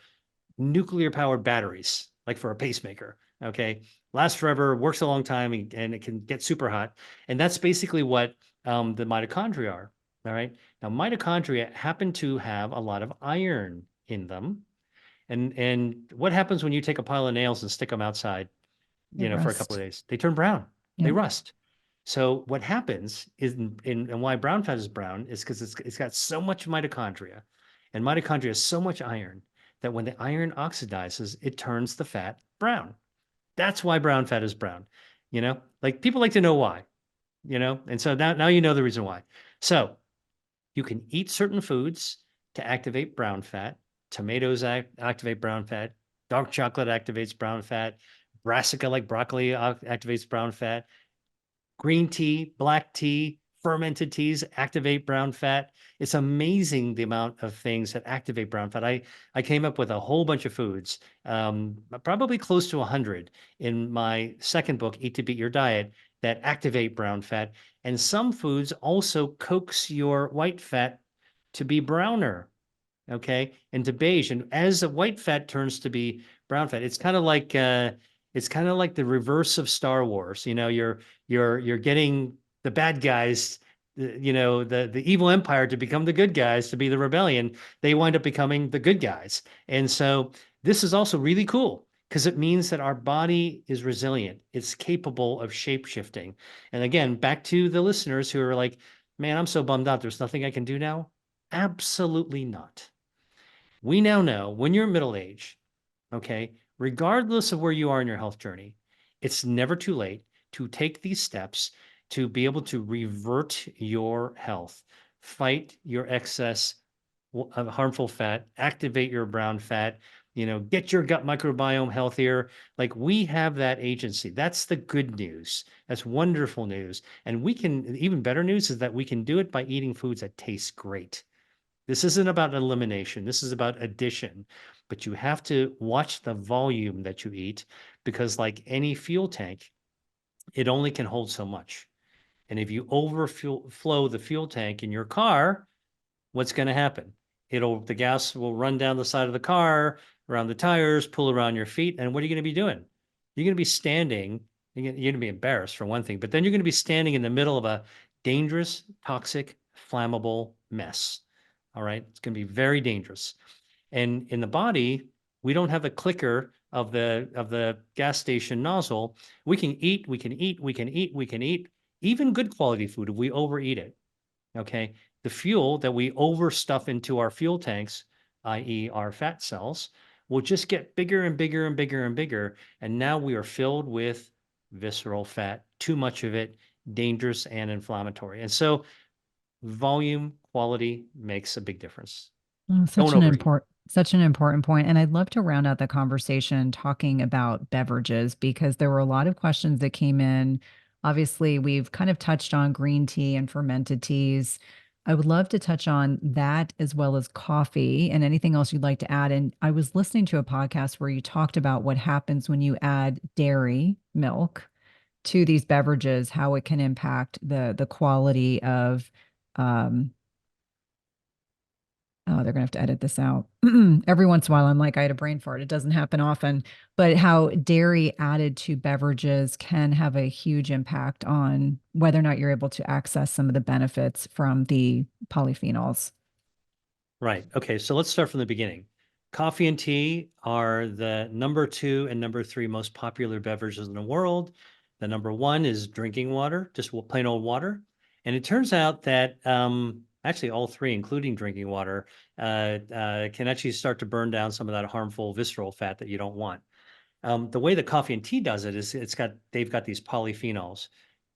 nuclear powered batteries, like for a pacemaker. Okay. Lasts forever, works a long time, and it can get super hot. And that's basically what the mitochondria are. All right. Now, mitochondria happen to have a lot of iron in them. And what happens when you take a pile of nails and stick them outside, They for a couple of rust. days? They turn brown. They Yep. rust. So what happens is, and why brown fat is brown is because it's got so much mitochondria, and mitochondria has so much iron that when the iron oxidizes, it turns the fat brown. That's why brown fat is brown. Like people like to know why, and so now you know the reason why. So you can eat certain foods to activate brown fat. Tomatoes activate brown fat. Dark chocolate activates brown fat. Brassica, like broccoli, activates brown fat. Green tea, black tea, fermented teas activate brown fat. It's amazing the amount of things that activate brown fat. I came up with a whole bunch of foods, probably close to 100 in my second book, Eat to Beat Your Diet, that activate brown fat. And some foods also coax your white fat to be browner, okay, and to beige. And as the white fat turns to be brown fat, it's kind of like the reverse of Star Wars. You're getting the bad guys, the evil empire to become the good guys, to be the rebellion. They wind up becoming the good guys. And so this is also really cool because it means that our body is resilient. It's capable of shape shifting. And again, back to the listeners who are like, man, I'm so bummed out. There's nothing I can do now. Absolutely not. We now know when you're middle age, okay, regardless of where you are in your health journey, it's never too late to take these steps to be able to revert your health, fight your excess of harmful fat, activate your brown fat, get your gut microbiome healthier. Like we have that agency. That's the good news. That's wonderful news. And even better news is that we can do it by eating foods that taste great. This isn't about elimination. This is about addition. But you have to watch the volume that you eat because, like any fuel tank, it only can hold so much. And if you overflow the fuel tank in your car, what's going to happen? The gas will run down the side of the car, around the tires, pull around your feet. And what are you going to be doing? You're going to be standing. You're going to be embarrassed for one thing, but then you're going to be standing in the middle of a dangerous, toxic, flammable mess. All right. It's going to be very dangerous. And in the body, we don't have a clicker of the gas station nozzle. We can eat, we can eat, we can eat, we can eat, even good quality food if we overeat it. Okay. The fuel that we overstuff into our fuel tanks, i.e., our fat cells, will just get bigger and bigger and bigger and bigger. And now we are filled with visceral fat, too much of it, dangerous and inflammatory. And so volume quality makes a big difference. Oh, Don't overeat. such an important point. And I'd love to round out the conversation talking about beverages because there were a lot of questions that came in. Obviously, we've kind of touched on green tea and fermented teas. I would love to touch on that as well as coffee and anything else you'd like to add. And I was listening to a podcast where you talked about what happens when you add dairy milk to these beverages, how it can impact the quality of oh, they're gonna have to edit this out. Every once in a while, I'm like, I had a brain fart. It doesn't happen often, but how dairy added to beverages can have a huge impact on whether or not you're able to access some of the benefits from the polyphenols. Right. Okay. So let's start from the beginning. Coffee and tea are the number 2 and number 3 most popular beverages in the world. The number 1 is drinking water, just plain old water. And it turns out that actually all 3, including drinking water, can actually start to burn down some of that harmful visceral fat that you don't want. The way that coffee and tea does it is they've got these polyphenols,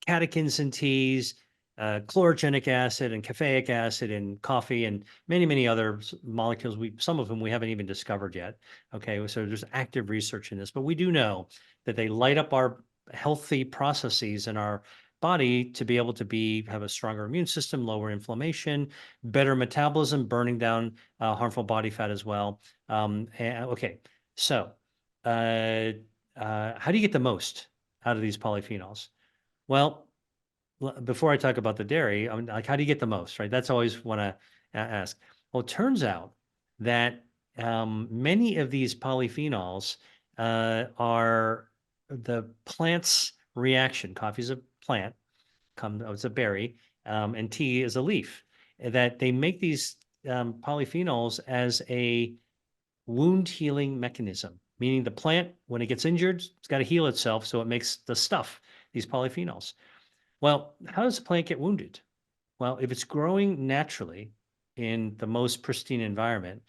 catechins in teas, chlorogenic acid and caffeic acid in coffee, and many, many other molecules. Some of them we haven't even discovered yet. Okay, so there's active research in this, but we do know that they light up our healthy processes in our body to be able to have a stronger immune system, lower inflammation, better metabolism, burning down harmful body fat as well. Okay, so how do you get the most out of these polyphenols? Well, before I talk about the dairy, I'm like, how do you get the most, right? That's always want to ask. Well, it turns out that many of these polyphenols are the plant's reaction. Coffee is a plant, it's a berry, and tea is a leaf. That they make these polyphenols as a wound healing mechanism, meaning the plant, when it gets injured, it's got to heal itself. So it makes the stuff, these polyphenols. Well, how does the plant get wounded? Well, if it's growing naturally in the most pristine environment,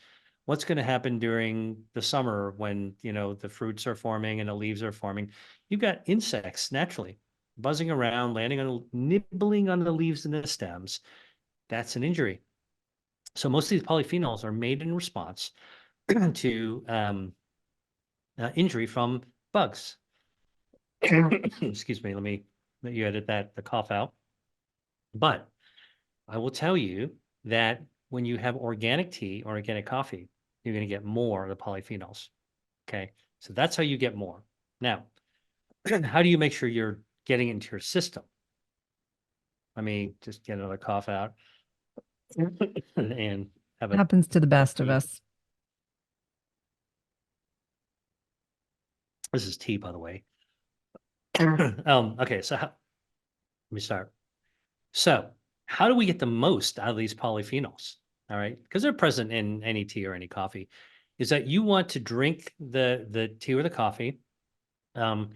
what's going to happen during the summer when, the fruits are forming and the leaves are forming? You've got insects naturally buzzing around, nibbling on the leaves and the stems. That's an injury. So most of these polyphenols are made in response to injury from bugs. Excuse me, let you edit the cough out. But I will tell you that when you have organic tea or organic coffee, you're going to get more of the polyphenols. Okay. So that's how you get more. Now, how do you make sure you're getting into your system? Let me just get another cough out and have Happens to the best of us. This is tea, by the way. Okay, so let me start. So, how do we get the most out of these polyphenols? All right, because they're present in any tea or any coffee. Is that you want to drink the tea or the coffee in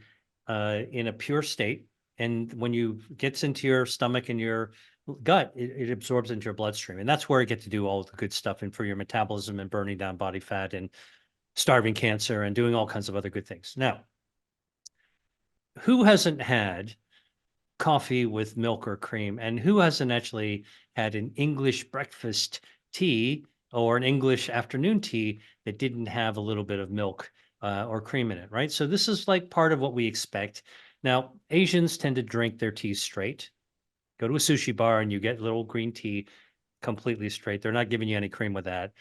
a pure state, and when you gets into your stomach and your gut, it absorbs into your bloodstream, and that's where you get to do all the good stuff and for your metabolism and burning down body fat and starving cancer and doing all kinds of other good things. Now, who hasn't had coffee with milk or cream, and who hasn't actually had an English breakfast tea or an English afternoon tea that didn't have a little bit of milk or cream in it, right? So this is like part of what we expect. Now, Asians tend to drink their tea straight. Go to a sushi bar and you get little green tea completely straight. They're not giving you any cream with that.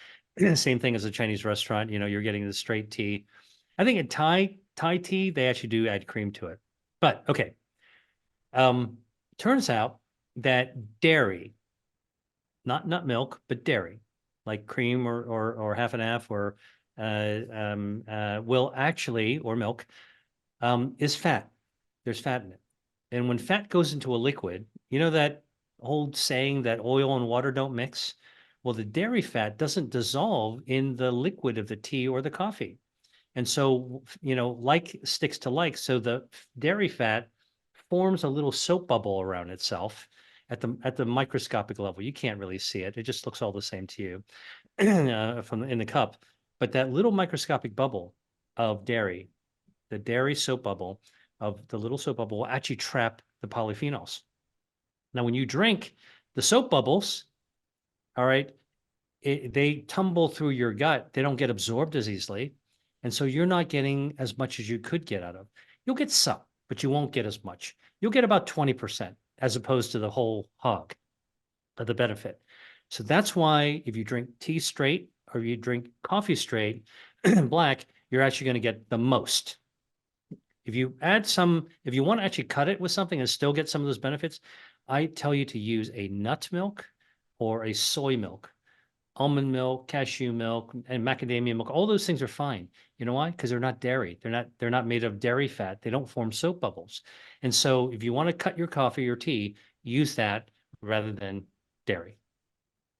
Same thing as a Chinese restaurant, you're getting the straight tea. I think in Thai tea, they actually do add cream to it. But okay. Turns out that dairy, not milk, but dairy, like cream or half and half or will actually, or milk, is fat. There's fat in it. And when fat goes into a liquid, you know that old saying that oil and water don't mix? Well, the dairy fat doesn't dissolve in the liquid of the tea or the coffee. And so, like sticks to like. So the dairy fat forms a little soap bubble around itself at the microscopic level. You can't really see it. It just looks all the same to you in the cup. But that little microscopic bubble of dairy, the dairy soap bubble of the little soap bubble will actually trap the polyphenols. Now, when you drink the soap bubbles, all right, they tumble through your gut. They don't get absorbed as easily. And so you're not getting as much as you could get out of. You'll get some, but you won't get as much. You'll get about 20% as opposed to the whole hog of the benefit. So that's why if you drink tea straight or you drink coffee straight, black, you're actually going to get the most. If you want to actually cut it with something and still get some of those benefits, I tell you to use a nut milk or a soy milk. Almond milk, cashew milk, and macadamia milk, all those things are fine. You know why? Because they're not dairy. They're not made of dairy fat. They don't form soap bubbles. And so if you want to cut your coffee or tea, use that rather than dairy.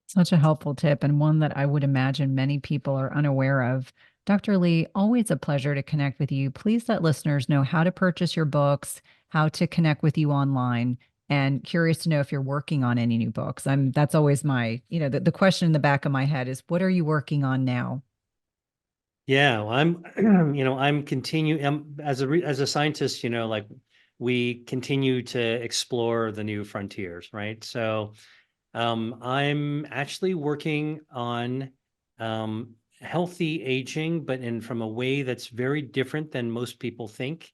Such a helpful tip, and one that I would imagine many people are unaware of. Dr. Lee, always a pleasure to connect with you. Please let listeners know how to purchase your books, how to connect with you online, and curious to know if you're working on any new books. That's always my, the question in the back of my head is, what are you working on now? Yeah, well, I'm, I'm continuing as a scientist, like we continue to explore the new frontiers, right? So, I'm actually working on healthy aging, but from a way that's very different than most people think.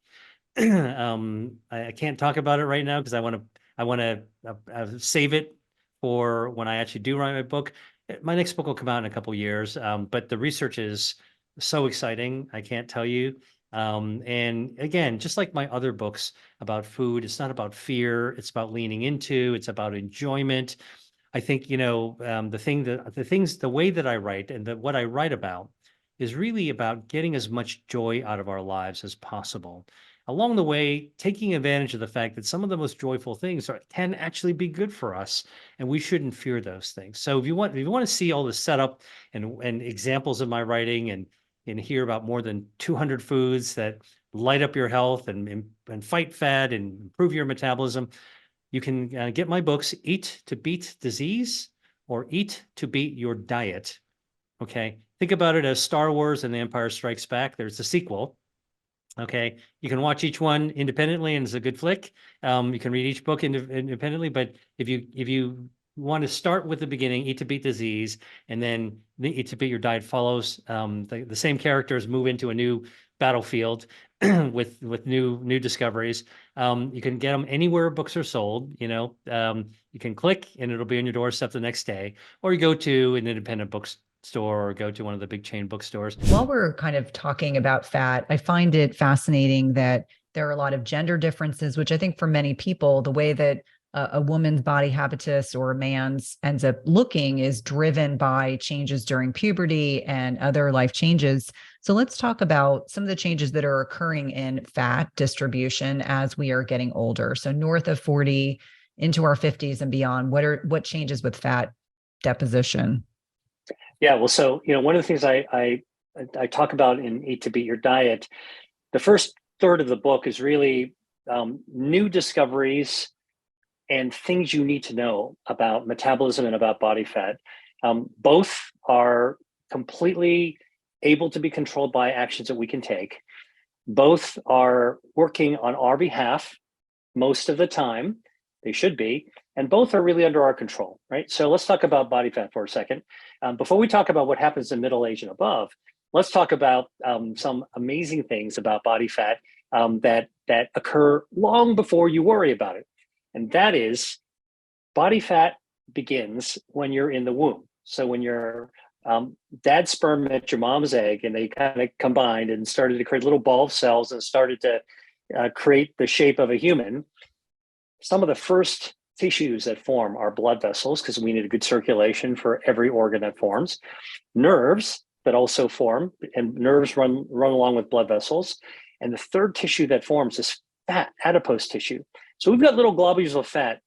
I can't talk about it right now because I want to save it for when I actually do write my book. My next book will come out in a couple years, but the research is so exciting. I can't tell you. And again, just like my other books about food, it's not about fear. It's about leaning into. It's about enjoyment. I think the way that I write and what I write about is really about getting as much joy out of our lives as possible. Along the way, taking advantage of the fact that some of the most joyful things can actually be good for us, and we shouldn't fear those things. So if you want to see all the setup and examples of my writing and hear about more than 200 foods that light up your health and fight fat and improve your metabolism, you can get my books, Eat to Beat Disease or Eat to Beat Your Diet. Okay. Think about it as Star Wars and The Empire Strikes Back. There's the sequel. Okay. You can watch each one independently, and it's a good flick. You can read each book independently, but if you want to start with the beginning, Eat to Beat Disease, and then the Eat to Beat Your Diet follows. The same characters move into a new battlefield with new discoveries. You can get them anywhere books are sold. You can click and it'll be on your doorstep the next day, or you go to an independent bookstore or go to one of the big chain bookstores. While we're kind of talking about fat, I find it fascinating that there are a lot of gender differences, which I think for many people, the way that a woman's body habitus or a man's ends up looking is driven by changes during puberty and other life changes. So let's talk about some of the changes that are occurring in fat distribution as we are getting older. So north of 40 into our 50s and beyond, what changes with fat deposition? Yeah, well, so one of the things I talk about in Eat to Beat Your Diet, the first third of the book is really new discoveries and things you need to know about metabolism and about body fat. Both are completely able to be controlled by actions that we can take. Both are working on our behalf most of the time. They should be, and both are really under our control, right? So let's talk about body fat for a second. Before we talk about what happens in middle age and above, let's talk about some amazing things about body fat that occur long before you worry about it. And that is, body fat begins when you're in the womb. So when your dad's sperm met your mom's egg and they kind of combined and started to create little ball of cells and started to create the shape of a human, some of the first tissues that form are blood vessels, because we need a good circulation for every organ that forms, nerves that also form, and nerves run along with blood vessels. And the third tissue that forms is fat, adipose tissue. So we've got little globules of fat.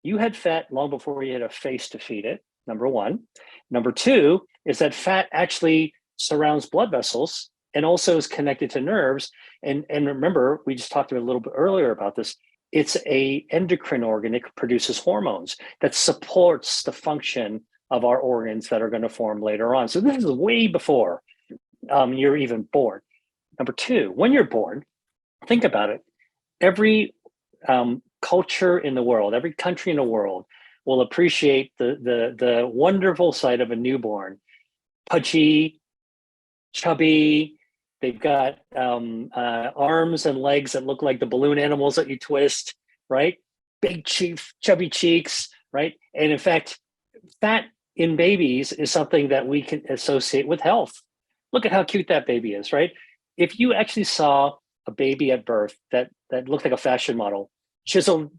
You had fat long before you had a face to feed it, number one. Number two is that fat actually surrounds blood vessels and also is connected to nerves. And remember, we just talked a little bit earlier about this. It's a endocrine organ. It produces hormones that supports the function of our organs that are going to form later on. So this is way before you're even born. Number two, when you're born, think about it. Every culture in the world, every country in the world will appreciate the wonderful sight of a newborn, pudgy, chubby. They've got arms and legs that look like the balloon animals that you twist, right? Big chubby cheeks, right? And in fact, fat in babies is something that we can associate with health. Look at how cute that baby is, right? If you actually saw a baby at birth that looked like a fashion model, chiseled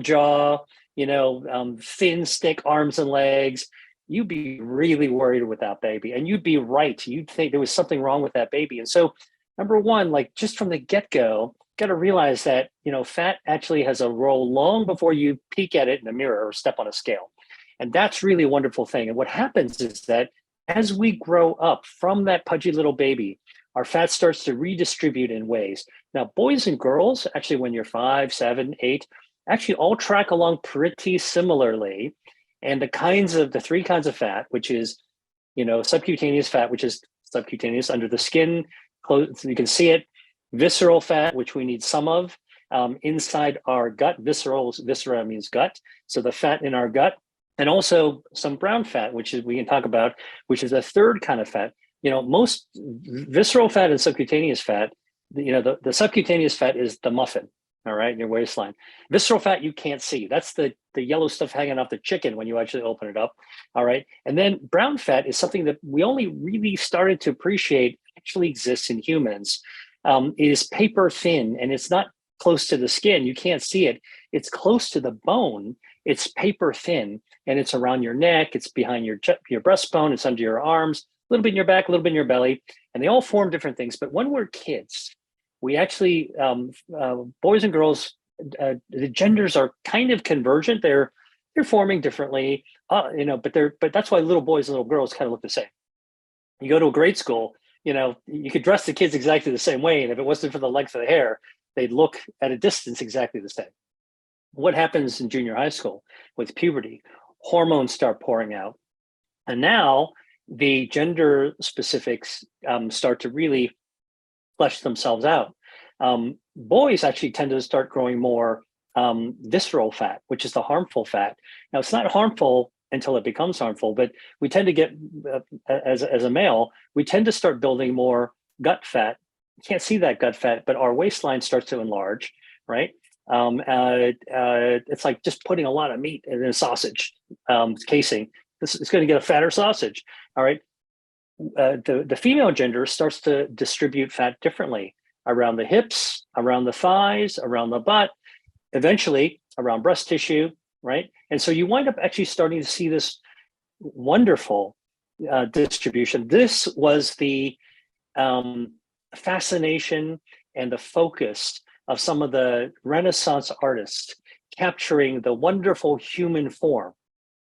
jaw, thin, thick arms and legs, you'd be really worried with that baby, and you'd be right. You'd think there was something wrong with that baby. And so, number one, like just from the get-go, got to realize that, fat actually has a role long before you peek at it in a mirror or step on a scale. And that's really a wonderful thing. And what happens is that as we grow up from that pudgy little baby, our fat starts to redistribute in ways. Now, boys and girls, actually, when you're 5, 7, 8, actually all track along pretty similarly. And the three kinds of fat, which is, subcutaneous fat, which is subcutaneous under the skin, you can see it. Visceral fat, which we need some of inside our gut. Viscera means gut. So the fat in our gut, and also some brown fat, which is we can talk about, which is a third kind of fat. Most visceral fat and subcutaneous fat, the subcutaneous fat is the muffin, all right, in your waistline. Visceral fat you can't see. That's the yellow stuff hanging off the chicken when you actually open it up, all right? And then brown fat is something that we only really started to appreciate actually exists in humans. It is paper thin, and it's not close to the skin. You can't see it. It's close to the bone. It's paper thin, and it's around your neck. It's behind your breastbone. It's under your arms. little bit in your back, a little bit in your belly, and they all form different things. But when we're kids, we actually, boys and girls, the genders are kind of convergent. They're forming differently, but that's why little boys and little girls kind of look the same. You go to a grade school, you could dress the kids exactly the same way, and if it wasn't for the length of the hair, they'd look at a distance exactly the same. What happens in junior high school with puberty? Hormones start pouring out, and now the gender specifics start to really flesh themselves out. Boys actually tend to start growing more visceral fat, which is the harmful fat. Now, it's not harmful until it becomes harmful, but we tend to get, as a male, we tend to start building more gut fat. You can't see that gut fat, but our waistline starts to enlarge, right? It's like just putting a lot of meat in a sausage casing. It's going to get a fatter sausage, all right? The female gender starts to distribute fat differently around the hips, around the thighs, around the butt, eventually around breast tissue, right? And so you wind up actually starting to see this wonderful distribution. This was the fascination and the focus of some of the Renaissance artists, capturing the wonderful human form,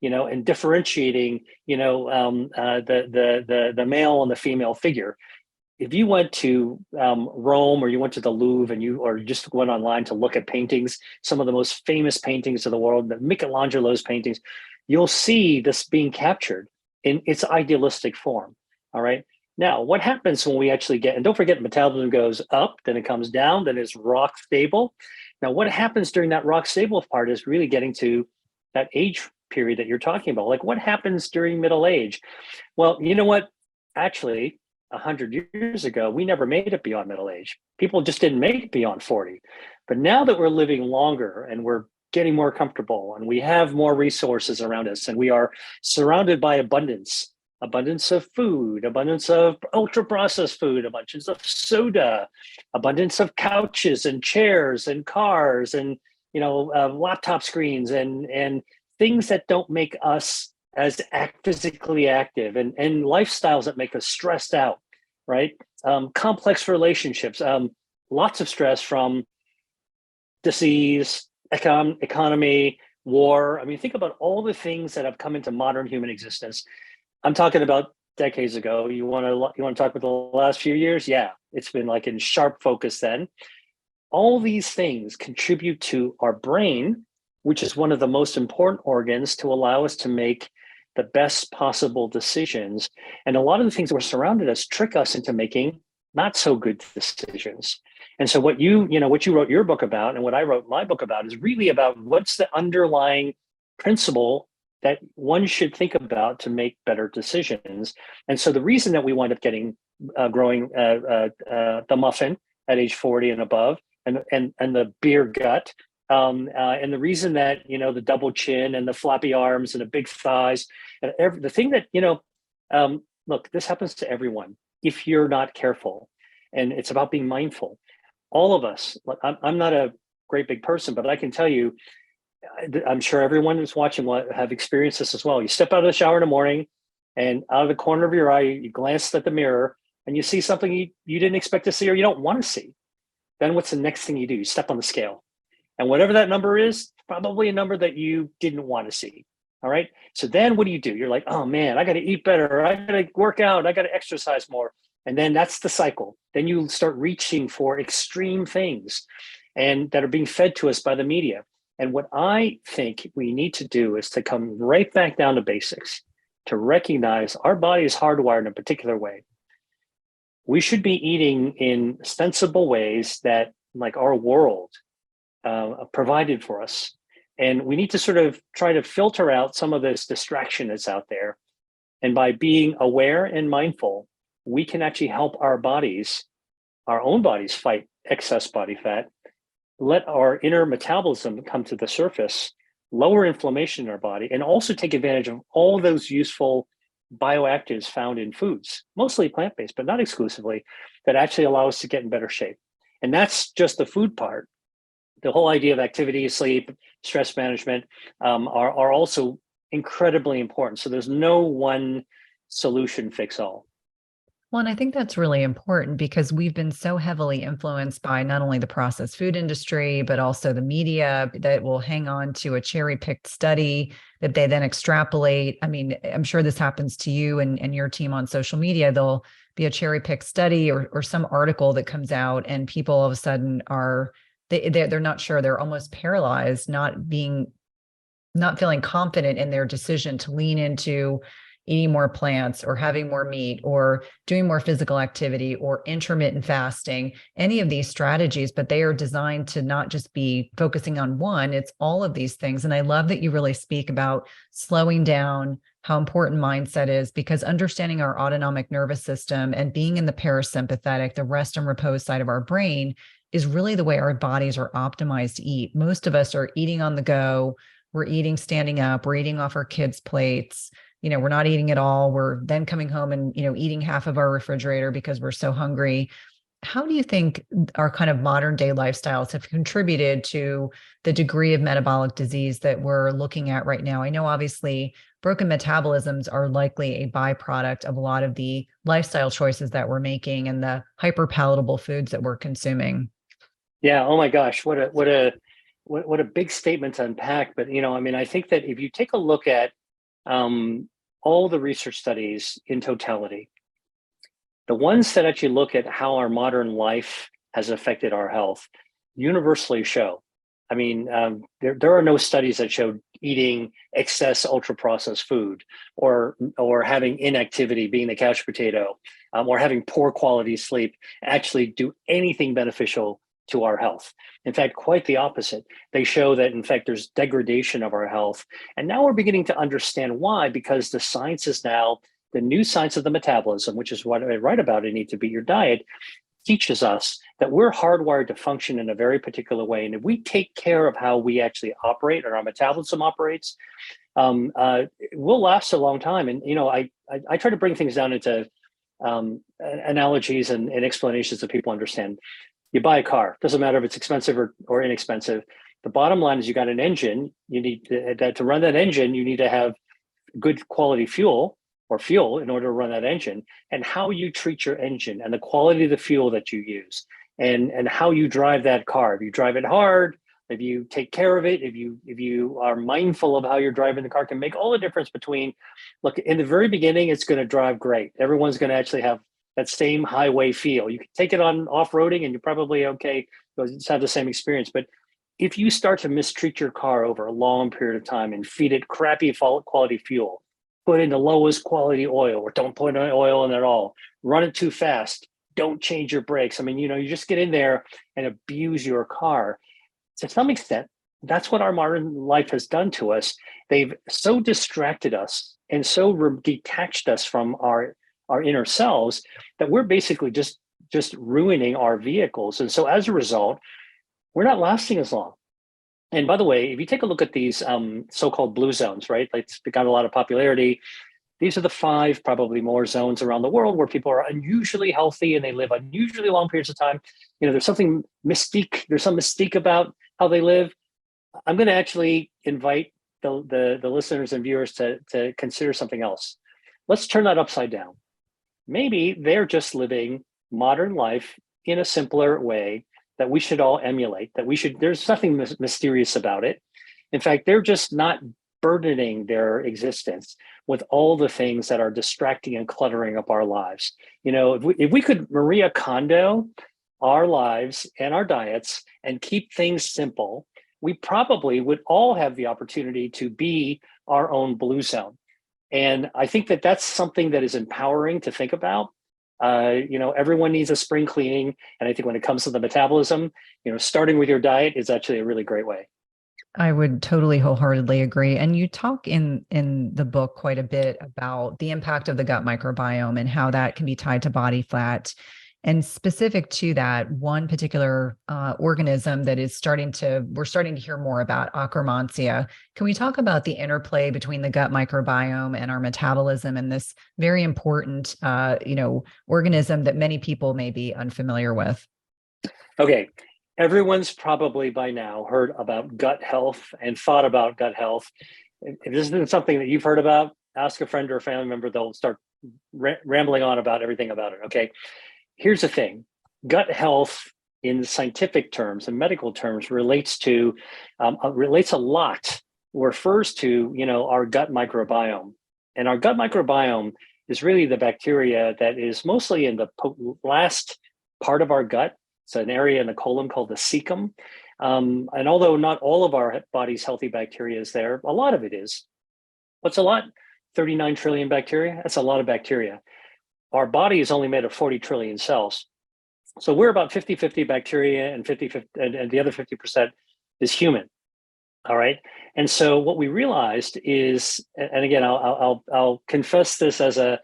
and differentiating, the male and the female figure. If you went to Rome, or you went to the Louvre, or just went online to look at paintings, some of the most famous paintings of the world, the Michelangelo's paintings, you'll see this being captured in its idealistic form. All right. Now, what happens when we actually get, and don't forget, metabolism goes up, then it comes down, then it's rock stable. Now, what happens during that rock stable part is really getting to that age period that you're talking about. Like, what happens during middle age? Well, you know what? Actually, 100 years ago, we never made it beyond middle age. People just didn't make it beyond 40. But now that we're living longer and we're getting more comfortable and we have more resources around us and we are surrounded by abundance of food, abundance of ultra processed food, abundance of soda, abundance of couches and chairs and cars and laptop screens and things that don't make us as physically active, and lifestyles that make us stressed out, right? Complex relationships, lots of stress from disease, economy, war. I mean, think about all the things that have come into modern human existence. I'm talking about decades ago. You want to talk about the last few years? Yeah, it's been like in sharp focus then. All these things contribute to our brain, which is one of the most important organs to allow us to make the best possible decisions. And a lot of the things that were surrounded us trick us into making not so good decisions. And so what you wrote your book about and what I wrote my book about is really about what's the underlying principle that one should think about to make better decisions. And so the reason that we wind up growing the muffin at age 40 and above, and the beer gut, and the reason that the double chin and the floppy arms and the big thighs, and the thing that look, this happens to everyone if you're not careful, and it's about being mindful. All of us. I'm not a great big person, but I can tell you, I'm sure everyone who's watching have experienced this as well. You step out of the shower in the morning, and out of the corner of your eye, you glance at the mirror, and you see something you didn't expect to see or you don't want to see. Then what's the next thing you do? You step on the scale. And whatever that number is, probably a number that you didn't want to see. All right. So then what do? You're like, oh man, I got to eat better. I got to work out. I got to exercise more. And then that's the cycle. Then you start reaching for extreme things and that are being fed to us by the media. And what I think we need to do is to come right back down to basics, to recognize our body is hardwired in a particular way. We should be eating in sensible ways that, like, our world provided for us. And we need to sort of try to filter out some of this distraction that's out there. And by being aware and mindful, we can actually help our own bodies fight excess body fat, let our inner metabolism come to the surface, lower inflammation in our body, and also take advantage of all those useful bioactives found in foods, mostly plant-based, but not exclusively, that actually allow us to get in better shape. And that's just the food part. The whole idea of activity, sleep, stress management are also incredibly important. So there's no one solution fix all. Well, and I think that's really important because we've been so heavily influenced by not only the processed food industry, but also the media that will hang on to a cherry-picked study that they then extrapolate. I mean, I'm sure this happens to you and your team on social media. There'll be a cherry-picked study or some article that comes out, and people all of a sudden are they're not sure. They're almost paralyzed, not feeling confident in their decision to lean into eating more plants or having more meat or doing more physical activity or intermittent fasting, any of these strategies, but they are designed to not just be focusing on one, it's all of these things. And I love that you really speak about slowing down, how important mindset is, because understanding our autonomic nervous system and being in the parasympathetic, the rest and repose side of our brain is really the way our bodies are optimized to eat. Most of us are eating on the go. We're eating standing up, we're eating off our kids' plates. We're not eating at all. We're then coming home and, eating half of our refrigerator because we're so hungry. How do you think our kind of modern day lifestyles have contributed to the degree of metabolic disease that we're looking at right now? I know obviously broken metabolisms are likely a byproduct of a lot of the lifestyle choices that we're making and the hyper palatable foods that we're consuming. Yeah. Oh my gosh. What a big statement to unpack. But, I think that if you take a look at all the research studies in totality, the ones that actually look at how our modern life has affected our health universally show. There are no studies that show eating excess ultra processed food or having inactivity, being the couch potato, or having poor quality sleep actually do anything beneficial to our health. In fact, quite the opposite. They show that, in fact, there's degradation of our health. And now we're beginning to understand why, because the science is now, the new science of the metabolism, which is what I write about in Eat to Beat Your Diet, teaches us that we're hardwired to function in a very particular way. And if we take care of how we actually operate and our metabolism operates, we'll last a long time. And, I try to bring things down into analogies and explanations that people understand. You buy a car, doesn't matter if it's expensive or inexpensive. The bottom line is you got an engine. You need to run that engine. You need to have good quality fuel in order to run that engine. And how you treat your engine and the quality of the fuel that you use and how you drive that car. If you drive it hard, if you take care of it, if you are mindful of how you're driving the car, can make all the difference between, look, in the very beginning, it's going to drive great. Everyone's going to actually have that same highway feel. You can take it on off-roading and you're probably okay. You'll just have the same experience. But if you start to mistreat your car over a long period of time and feed it crappy quality fuel, put in the lowest quality oil or don't put any oil in at all, run it too fast, don't change your brakes. You just get in there and abuse your car. To some extent, that's what our modern life has done to us. They've so distracted us and so detached us from our inner selves that we're basically just ruining our vehicles. And so as a result, we're not lasting as long. And by the way, if you take a look at these so-called blue zones, right? It's got a lot of popularity. These are the 5, probably more zones around the world where people are unusually healthy and they live unusually long periods of time. There's some mystique about how they live. I'm going to actually invite the listeners and viewers to consider something else. Let's turn that upside down. Maybe they're just living modern life in a simpler way that we should all emulate, there's nothing mysterious about it. In fact, they're just not burdening their existence with all the things that are distracting and cluttering up our lives. If we could Maria Kondo our lives and our diets and keep things simple, we probably would all have the opportunity to be our own blue zone. And I think that that's something that is empowering to think about. Everyone needs a spring cleaning. And I think when it comes to the metabolism, starting with your diet is actually a really great way. I would totally wholeheartedly agree. And you talk in the book quite a bit about the impact of the gut microbiome and how that can be tied to body fat. And specific to that, one particular organism that we're starting to hear more about, Akkermansia. Can we talk about the interplay between the gut microbiome and our metabolism and this very important, organism that many people may be unfamiliar with? Okay. Everyone's probably by now heard about gut health and thought about gut health. If this isn't something that you've heard about, ask a friend or a family member, they'll start rambling on about everything about it. Okay, here's the thing: gut health, in scientific terms and medical terms, relates a lot. Refers to our gut microbiome, and our gut microbiome is really the bacteria that is mostly in the last part of our gut. It's an area in the colon called the cecum. And although not all of our body's healthy bacteria is there, a lot of it is. What's a lot? 39 trillion bacteria. That's a lot of bacteria. Our body is only made of 40 trillion cells. So we're about 50-50 bacteria, and the other 50% is human. All right. And so what we realized is, and again, I'll confess this as a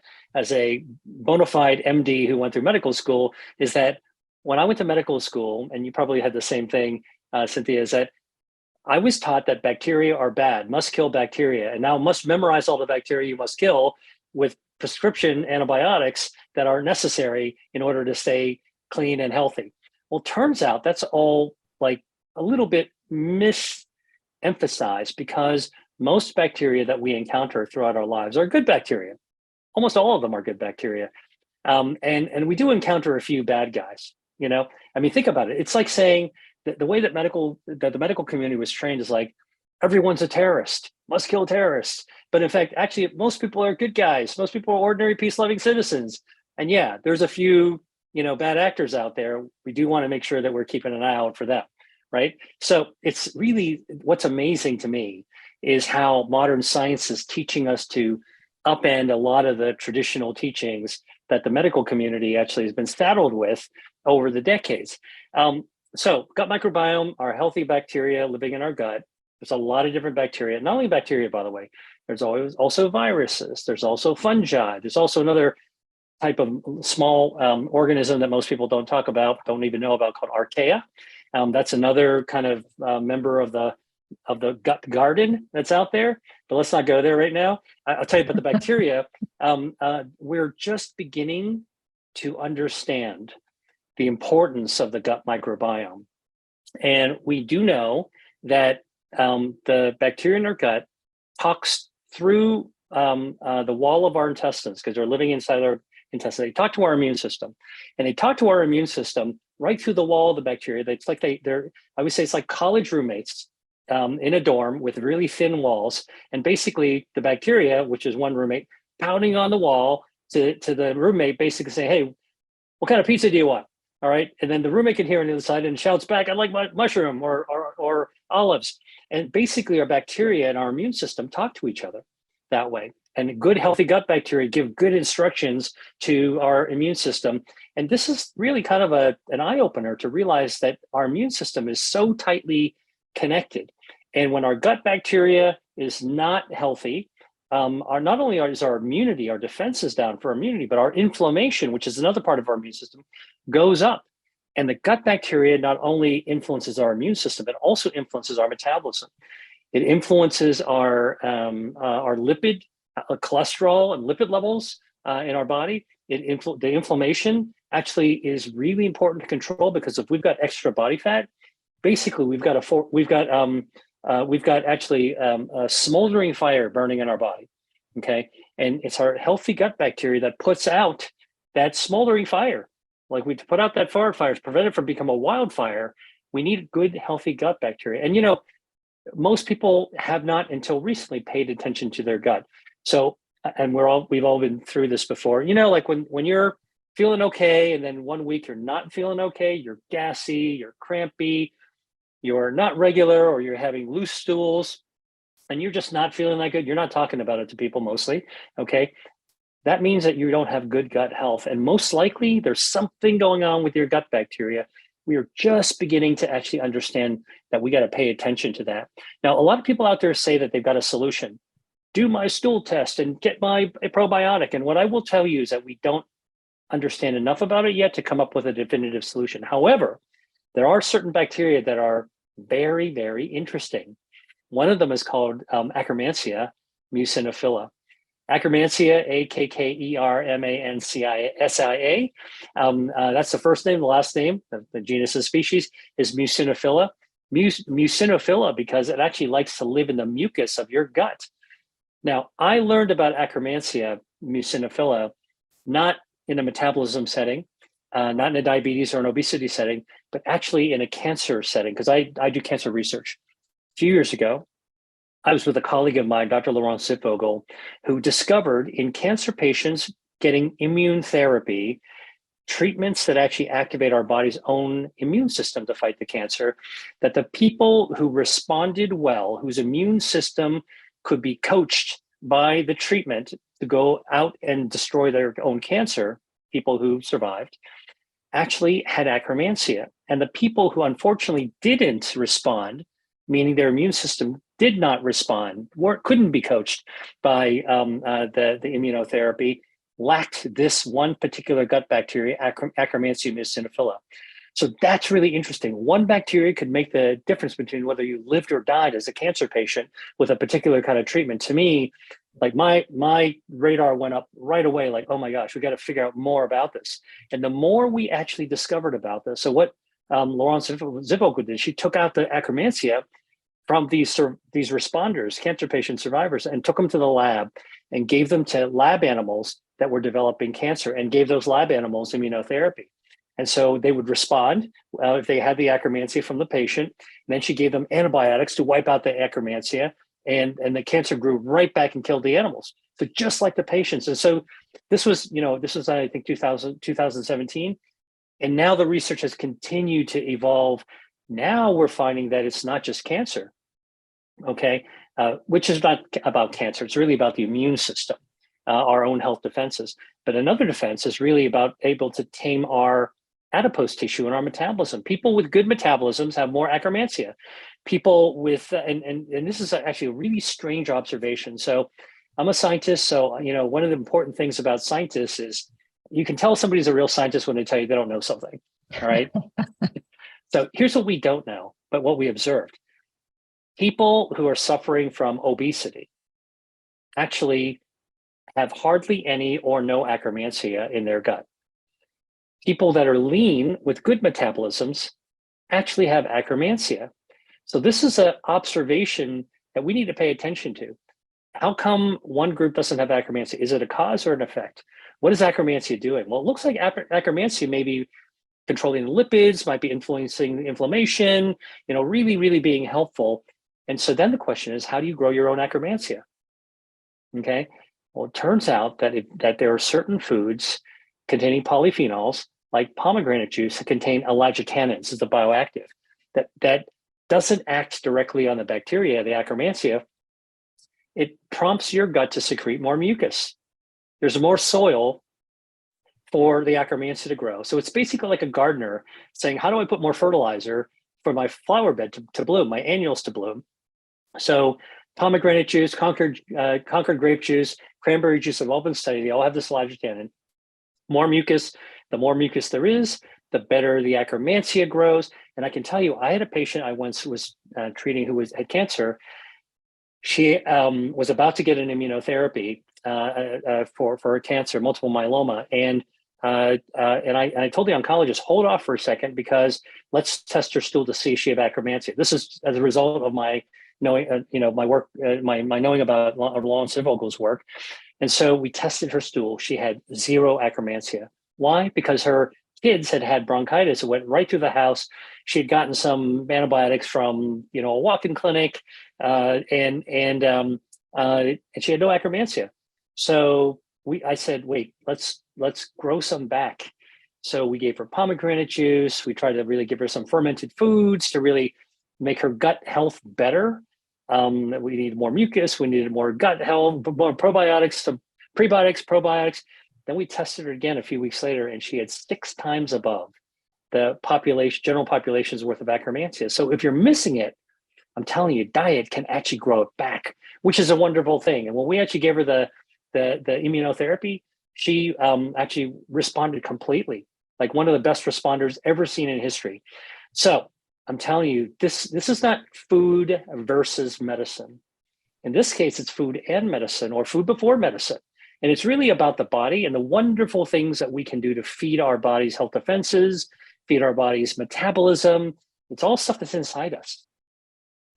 bona fide MD who went through medical school, is that when I went to medical school, and you probably had the same thing, Cynthia, is that I was taught that bacteria are bad, must kill bacteria, and now must memorize all the bacteria you must kill with prescription antibiotics that are necessary in order to stay clean and healthy. Well, turns out that's all like a little bit misemphasized, because most bacteria that we encounter throughout our lives are good bacteria. Almost all of them are good bacteria. And we do encounter a few bad guys, I mean, think about it. It's like saying that the way that the medical community was trained is like, everyone's a terrorist, must kill terrorists. But in fact, actually, most people are good guys. Most people are ordinary, peace-loving citizens. And yeah, there's a few, bad actors out there. We do want to make sure that we're keeping an eye out for them, right? So it's really, what's amazing to me is how modern science is teaching us to upend a lot of the traditional teachings that the medical community actually has been saddled with over the decades. So gut microbiome are healthy bacteria living in our gut. There's a lot of different bacteria, not only bacteria, by the way. There's always also viruses. There's also fungi. There's also another type of small organism that most people don't talk about, don't even know about, called archaea. That's another kind of member of the gut garden that's out there, but let's not go there right now. I'll tell you about the bacteria. We're just beginning to understand the importance of the gut microbiome. And we do know that the bacteria in our gut talks through the wall of our intestines, because they're living inside our intestines. They talk to our immune system, and they talk to our immune system right through the wall of the bacteria. It's like they're I would say it's like college roommates in a dorm with really thin walls. And basically the bacteria, which is one roommate, pounding on the wall to the roommate, basically saying, hey, what kind of pizza do you want? All right. And then the roommate can hear on the other side and shouts back, I like my mushroom or olives. And basically our bacteria and our immune system talk to each other that way. And good, healthy gut bacteria give good instructions to our immune system. And this is really kind of an eye-opener to realize that our immune system is so tightly connected. And when our gut bacteria is not healthy, not only is our immunity, our defense is down for immunity, but our inflammation, which is another part of our immune system, goes up. And the gut bacteria not only influences our immune system, it also influences our metabolism. It influences our lipid, cholesterol and lipid levels in our body. The inflammation actually is really important to control, because if we've got extra body fat, basically we've got actually a smoldering fire burning in our body. Okay, and it's our healthy gut bacteria that puts out that smoldering fire. Like, we put out that forest fire to prevent it from becoming a wildfire. We need good, healthy gut bacteria. And most people have not until recently paid attention to their gut. So, and we've all been through this before. Like when you're feeling okay, and then one week you're not feeling okay, you're gassy, you're crampy, you're not regular, or you're having loose stools, and you're just not feeling that good. You're not talking about it to people mostly. Okay. That means that you don't have good gut health. And most likely there's something going on with your gut bacteria. We are just beginning to actually understand that we got to pay attention to that. Now, a lot of people out there say that they've got a solution. Do my stool test and get my probiotic. And what I will tell you is that we don't understand enough about it yet to come up with a definitive solution. However, there are certain bacteria that are very, very interesting. One of them is called Akkermansia muciniphila. Akkermansia, Akkermansia. That's the first name. The last name, the genus and species, is muciniphila. Muciniphila because it actually likes to live in the mucus of your gut. Now, I learned about Akkermansia mucinophila, not in a metabolism setting, not in a diabetes or an obesity setting, but actually in a cancer setting, because I do cancer research. A few years ago, I was with a colleague of mine, Dr. Laurent Zipvogel, who discovered in cancer patients getting immune therapy, treatments that actually activate our body's own immune system to fight the cancer, that the people who responded well, whose immune system could be coached by the treatment to go out and destroy their own cancer, people who survived, actually had akromansia. And the people who unfortunately didn't respond, meaning their immune system did not respond, couldn't be coached by the immunotherapy, lacked this one particular gut bacteria, Akkermansia mucinophila. So that's really interesting. One bacteria could make the difference between whether you lived or died as a cancer patient with a particular kind of treatment. To me, like my radar went up right away, like, oh my gosh, we got to figure out more about this. And the more we actually discovered about this, so what Laurent Zipvogel did, she took out the Akkermansia from these responders, cancer patient survivors, and took them to the lab and gave them to lab animals that were developing cancer and gave those lab animals immunotherapy. And so they would respond if they had the Akkermansia from the patient. And then she gave them antibiotics to wipe out the Akkermansia, and the cancer grew right back and killed the animals. So just like the patients. And so this was I think 2017. And now the research has continued to evolve. Now we're finding that it's not just cancer, okay, which is not about cancer. It's really about the immune system, our own health defenses. But another defense is really about able to tame our adipose tissue and our metabolism. People with good metabolisms have more akkermansia. People with, and this is actually a really strange observation. So I'm a scientist. So, one of the important things about scientists is you can tell somebody's a real scientist when they tell you they don't know something, all right? So here's what we don't know, but what we observed. People who are suffering from obesity actually have hardly any or no akkermansia in their gut. People that are lean with good metabolisms actually have akkermansia. So this is an observation that we need to pay attention to. How come one group doesn't have akkermansia? Is it a cause or an effect? What is akkermansia doing? Well, it looks like akkermansia may be controlling the lipids, might be influencing the inflammation, really, really being helpful. And so then the question is, how do you grow your own akkermansia? Okay. Well, it turns out that there are certain foods containing polyphenols, like pomegranate juice, that contain ellagitannins, is the bioactive, that doesn't act directly on the bacteria, the akkermansia. It prompts your gut to secrete more mucus. There's more soil for the akkermansia to grow. So it's basically like a gardener saying, how do I put more fertilizer for my flower bed to bloom, my annuals to bloom? So pomegranate juice, Concord grape juice, cranberry juice have all been studied. They all have this ellagittannin. More mucus, the more mucus there is, the better the akkermansia grows. And I can tell you, I had a patient I once was treating who had cancer. She was about to get an immunotherapy for her cancer, multiple myeloma. And I told the oncologist, hold off for a second, because let's test her stool to see if she have akkermansia. This is as a result of my knowing, my work, my knowing about Laurent Zipvogel's work. And so we tested her stool. She had zero akkermansia. Why? Because her kids had bronchitis. It went right through the house. She had gotten some antibiotics from, a walk-in clinic, and she had no akkermansia. So I said, wait, let's grow some back. So we gave her pomegranate juice. We tried to really give her some fermented foods to really make her gut health better. We needed more mucus. We needed more gut health, more probiotics, some prebiotics, probiotics. Then we tested her again a few weeks later, and she had 6 times above the general population's worth of akkermansia. So if you're missing it, I'm telling you, diet can actually grow it back, which is a wonderful thing. And when we actually gave her the immunotherapy, she actually responded completely, like one of the best responders ever seen in history. So I'm telling you, this is not food versus medicine. In this case, it's food and medicine, or food before medicine. And it's really about the body and the wonderful things that we can do to feed our body's health defenses, feed our body's metabolism. It's all stuff that's inside us.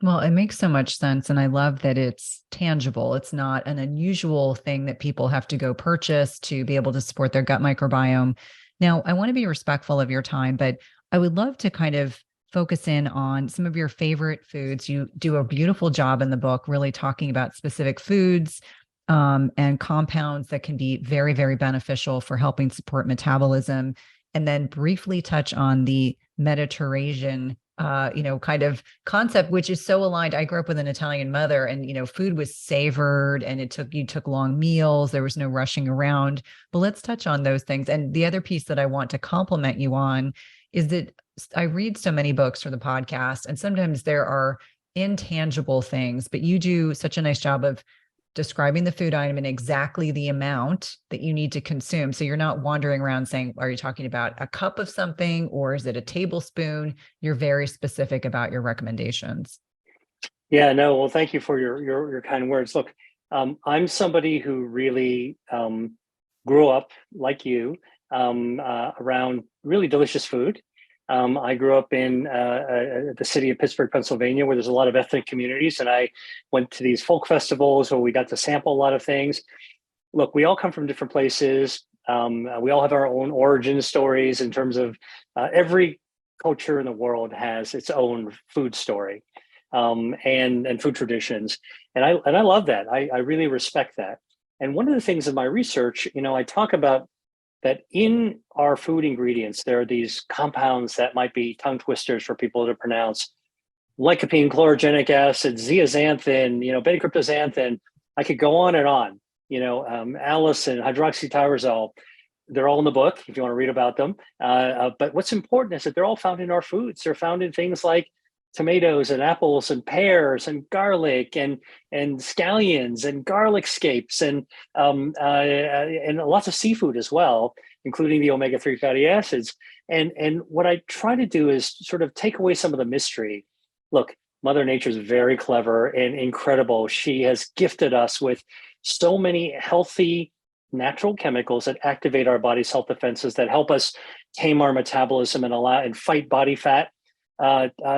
Well, it makes so much sense. And I love that it's tangible. It's not an unusual thing that people have to go purchase to be able to support their gut microbiome. Now, I want to be respectful of your time, but I would love to kind of focus in on some of your favorite foods. You do a beautiful job in the book, really talking about specific foods and compounds that can be very, very beneficial for helping support metabolism. And then briefly touch on the Mediterranean kind of concept, which is so aligned. I grew up with an Italian mother, and food was savored, and you took long meals. There was no rushing around. But let's touch on those things. And the other piece that I want to compliment you on is that I read so many books for the podcast, and sometimes there are intangible things, but you do such a nice job of describing the food item and exactly the amount that you need to consume. So you're not wandering around saying, are you talking about a cup of something or is it a tablespoon? You're very specific about your recommendations. Yeah, no, well, thank you for your kind words. Look, I'm somebody who really grew up like you around really delicious food. I grew up in the city of Pittsburgh, Pennsylvania, where there's a lot of ethnic communities, and I went to these folk festivals where we got to sample a lot of things. Look, we all come from different places. We all have our own origin stories in terms of every culture in the world has its own food story and food traditions, and I love that. I really respect that. And one of the things in my research, I talk about that in our food ingredients, there are these compounds that might be tongue twisters for people to pronounce: lycopene, chlorogenic acid, zeaxanthin, beta-cryptoxanthin. I could go on and on. Allicin, hydroxytyrosol. They're all in the book if you want to read about them. But what's important is that they're all found in our foods. They're found in things like tomatoes and apples and pears and garlic and scallions and garlic scapes and lots of seafood as well, including the omega-3 fatty acids. And what I try to do is sort of take away some of the mystery. Look, Mother Nature is very clever and incredible. She has gifted us with so many healthy natural chemicals that activate our body's health defenses, that help us tame our metabolism and fight body fat.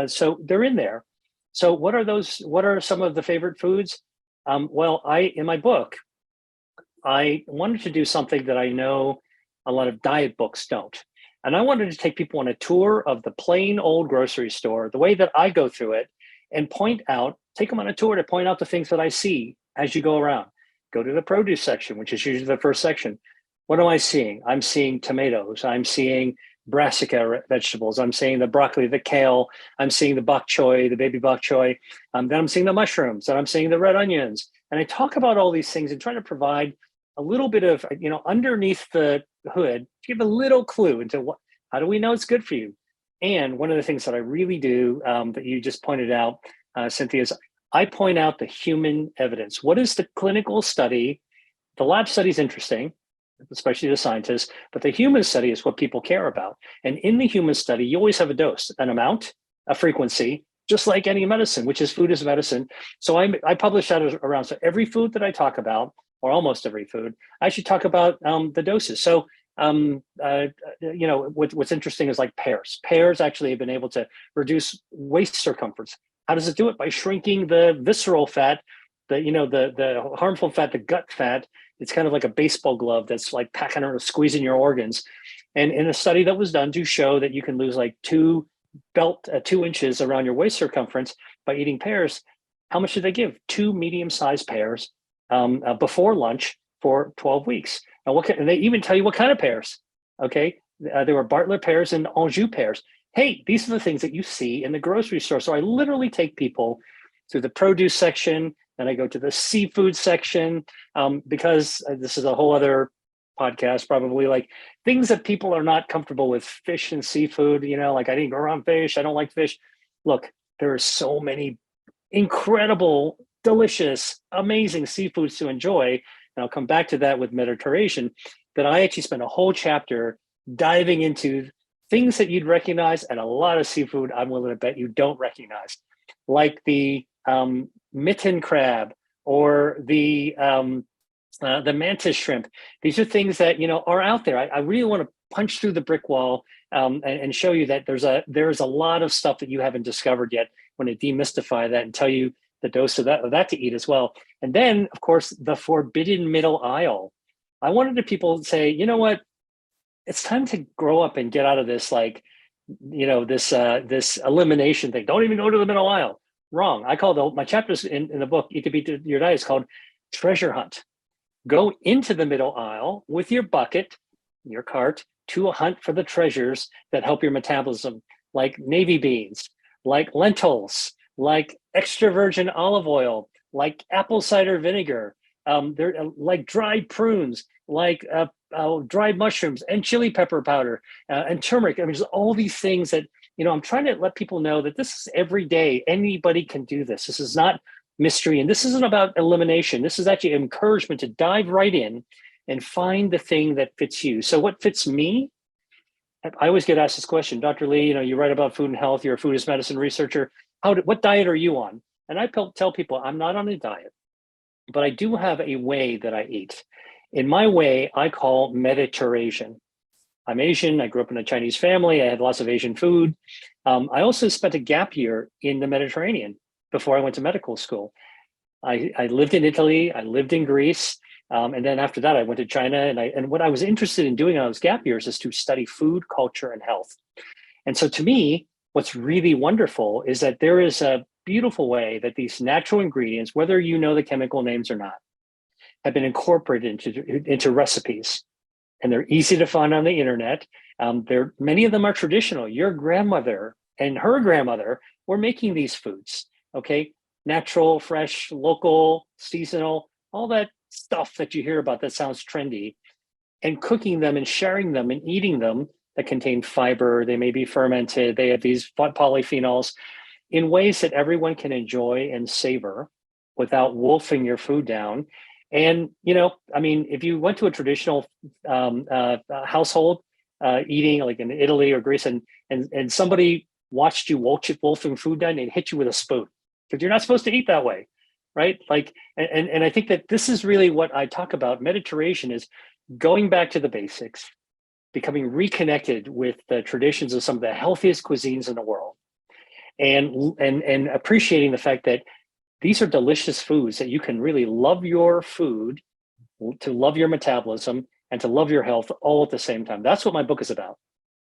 So they're in there. So what are those? What are some of the favorite foods? In my book, I wanted to do something that I know a lot of diet books don't. And I wanted to take people on a tour of the plain old grocery store, the way that I go through it, and take them on a tour to point out the things that I see as you go around. Go to the produce section, which is usually the first section. What am I seeing? I'm seeing tomatoes. I'm seeing brassica vegetables. I'm seeing the broccoli, the kale. I'm seeing the bok choy, the baby bok choy. Then I'm seeing the mushrooms, and I'm seeing the red onions. And I talk about all these things and try to provide a little bit of, underneath the hood, to give a little clue into how do we know it's good for you. And one of the things that I really do that you just pointed out, Cynthia, is I point out the human evidence. What is the clinical study? The lab study is interesting, especially the scientists, but the human study is what people care about. And in the human study, you always have a dose, an amount, a frequency, just like any medicine, which is food is medicine. So I publish that around. So every food that I talk about, or almost every food, I should talk about the doses. So, what's interesting is like pears. Pears actually have been able to reduce waist circumference. How does it do it? By shrinking the visceral fat, the harmful fat, the gut fat. It's kind of like a baseball glove that's like packing or squeezing your organs. And in a study that was done to show that you can lose like 2 inches around your waist circumference by eating pears. How much did they give? 2 medium-sized pears before lunch for 12 weeks. Now, and they even tell you what kind of pears. Okay, there were Bartlett pears and Anjou pears. Hey, these are the things that you see in the grocery store. So I literally take people to the produce section, and I go to the seafood section, because this is a whole other podcast, probably, like things that people are not comfortable with, fish and seafood, like I didn't go around fish. I don't like fish. Look, there are so many incredible, delicious, amazing seafoods to enjoy. And I'll come back to that with Mediterranean, that I actually spent a whole chapter diving into things that you'd recognize, and a lot of seafood I'm willing to bet you don't recognize, like the mitten crab or the mantis shrimp. These are things that are out there. I really want to punch through the brick wall and show you that there's a lot of stuff that you haven't discovered yet. I want to demystify that and tell you the dose of that to eat as well. And then, of course, the forbidden middle aisle. I wanted the people to say, you know what? It's time to grow up and get out of this, this elimination thing. Don't even go to the middle aisle. Wrong. I call my chapters in the book, Eat to Beat Your Diet, is called Treasure Hunt. Go into the middle aisle with your bucket, your cart, to hunt for the treasures that help your metabolism, like navy beans, like lentils, like extra virgin olive oil, like apple cider vinegar, like dried prunes, like dried mushrooms and chili pepper powder and turmeric. I mean, there's all these things that, I'm trying to let people know that this is every day. Anybody can do this. This is not mystery. And this isn't about elimination. This is actually encouragement to dive right in and find the thing that fits you. So what fits me? I always get asked this question, Dr. Lee, you write about food and health. You're a food as medicine researcher. What diet are you on? And I tell people I'm not on a diet, but I do have a way that I eat. In my way, I call Mediterranean. I'm Asian. I grew up in a Chinese family. I had lots of Asian food. I also spent a gap year in the Mediterranean before I went to medical school. I lived in Italy. I lived in Greece. And then after that, I went to China. And what I was interested in doing on those gap years is to study food, culture, and health. And so to me, what's really wonderful is that there is a beautiful way that these natural ingredients, whether you know the chemical names or not, have been incorporated into recipes. And they're easy to find on the internet. Many of them are traditional. Your grandmother and her grandmother were making these foods, okay? Natural, fresh, local, seasonal, all that stuff that you hear about that sounds trendy, and cooking them and sharing them and eating them that contain fiber. They may be fermented. They have these polyphenols in ways that everyone can enjoy and savor without wolfing your food down. And, if you went to a traditional household eating like in Italy or Greece and somebody watched you wolfing food down, they'd hit you with a spoon because you're not supposed to eat that way, right? And I think that this is really what I talk about. Mediterranean is going back to the basics, becoming reconnected with the traditions of some of the healthiest cuisines in the world, and appreciating the fact that these are delicious foods that you can really love your food, to love your metabolism, and to love your health all at the same time. That's what my book is about.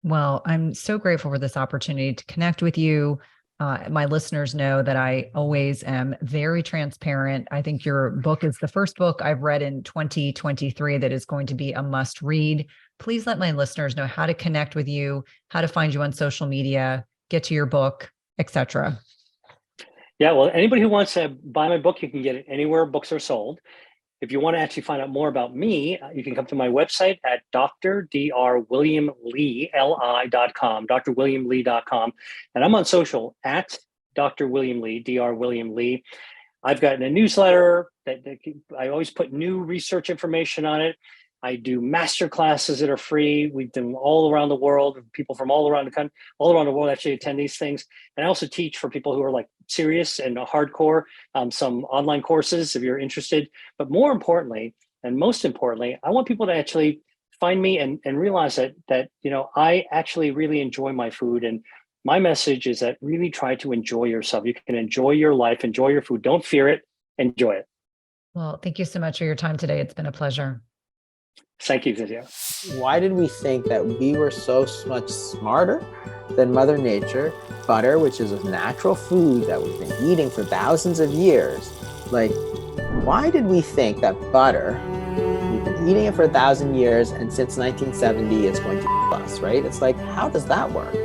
Well, I'm so grateful for this opportunity to connect with you. My listeners know that I always am very transparent. I think your book is the first book I've read in 2023 that is going to be a must read. Please let my listeners know how to connect with you, how to find you on social media, get to your book, etc. Yeah, well, anybody who wants to buy my book, you can get it anywhere books are sold. If you want to actually find out more about me, you can come to my website at drwilliamlee.com, drwilliamlee.com. And I'm on social at Dr. William Lee, Dr. William Lee. I've gotten a newsletter that I always put new research information on it. I do master classes that are free. We've done all around the world. People from all around the country, all around the world actually attend these things. And I also teach for people who are like serious and hardcore, some online courses if you're interested. But more importantly, and most importantly, I want people to actually find me and realize that I actually really enjoy my food. And my message is that really try to enjoy yourself. You can enjoy your life, enjoy your food. Don't fear it, enjoy it. Well, thank you so much for your time today. It's been a pleasure. Thank you, Cynthia. Why did we think that we were so much smarter than Mother Nature? Butter, which is a natural food that we've been eating for thousands of years. Why did we think that butter, we've been eating it for 1,000 years, and since 1970, it's going to us, right? It's like, how does that work?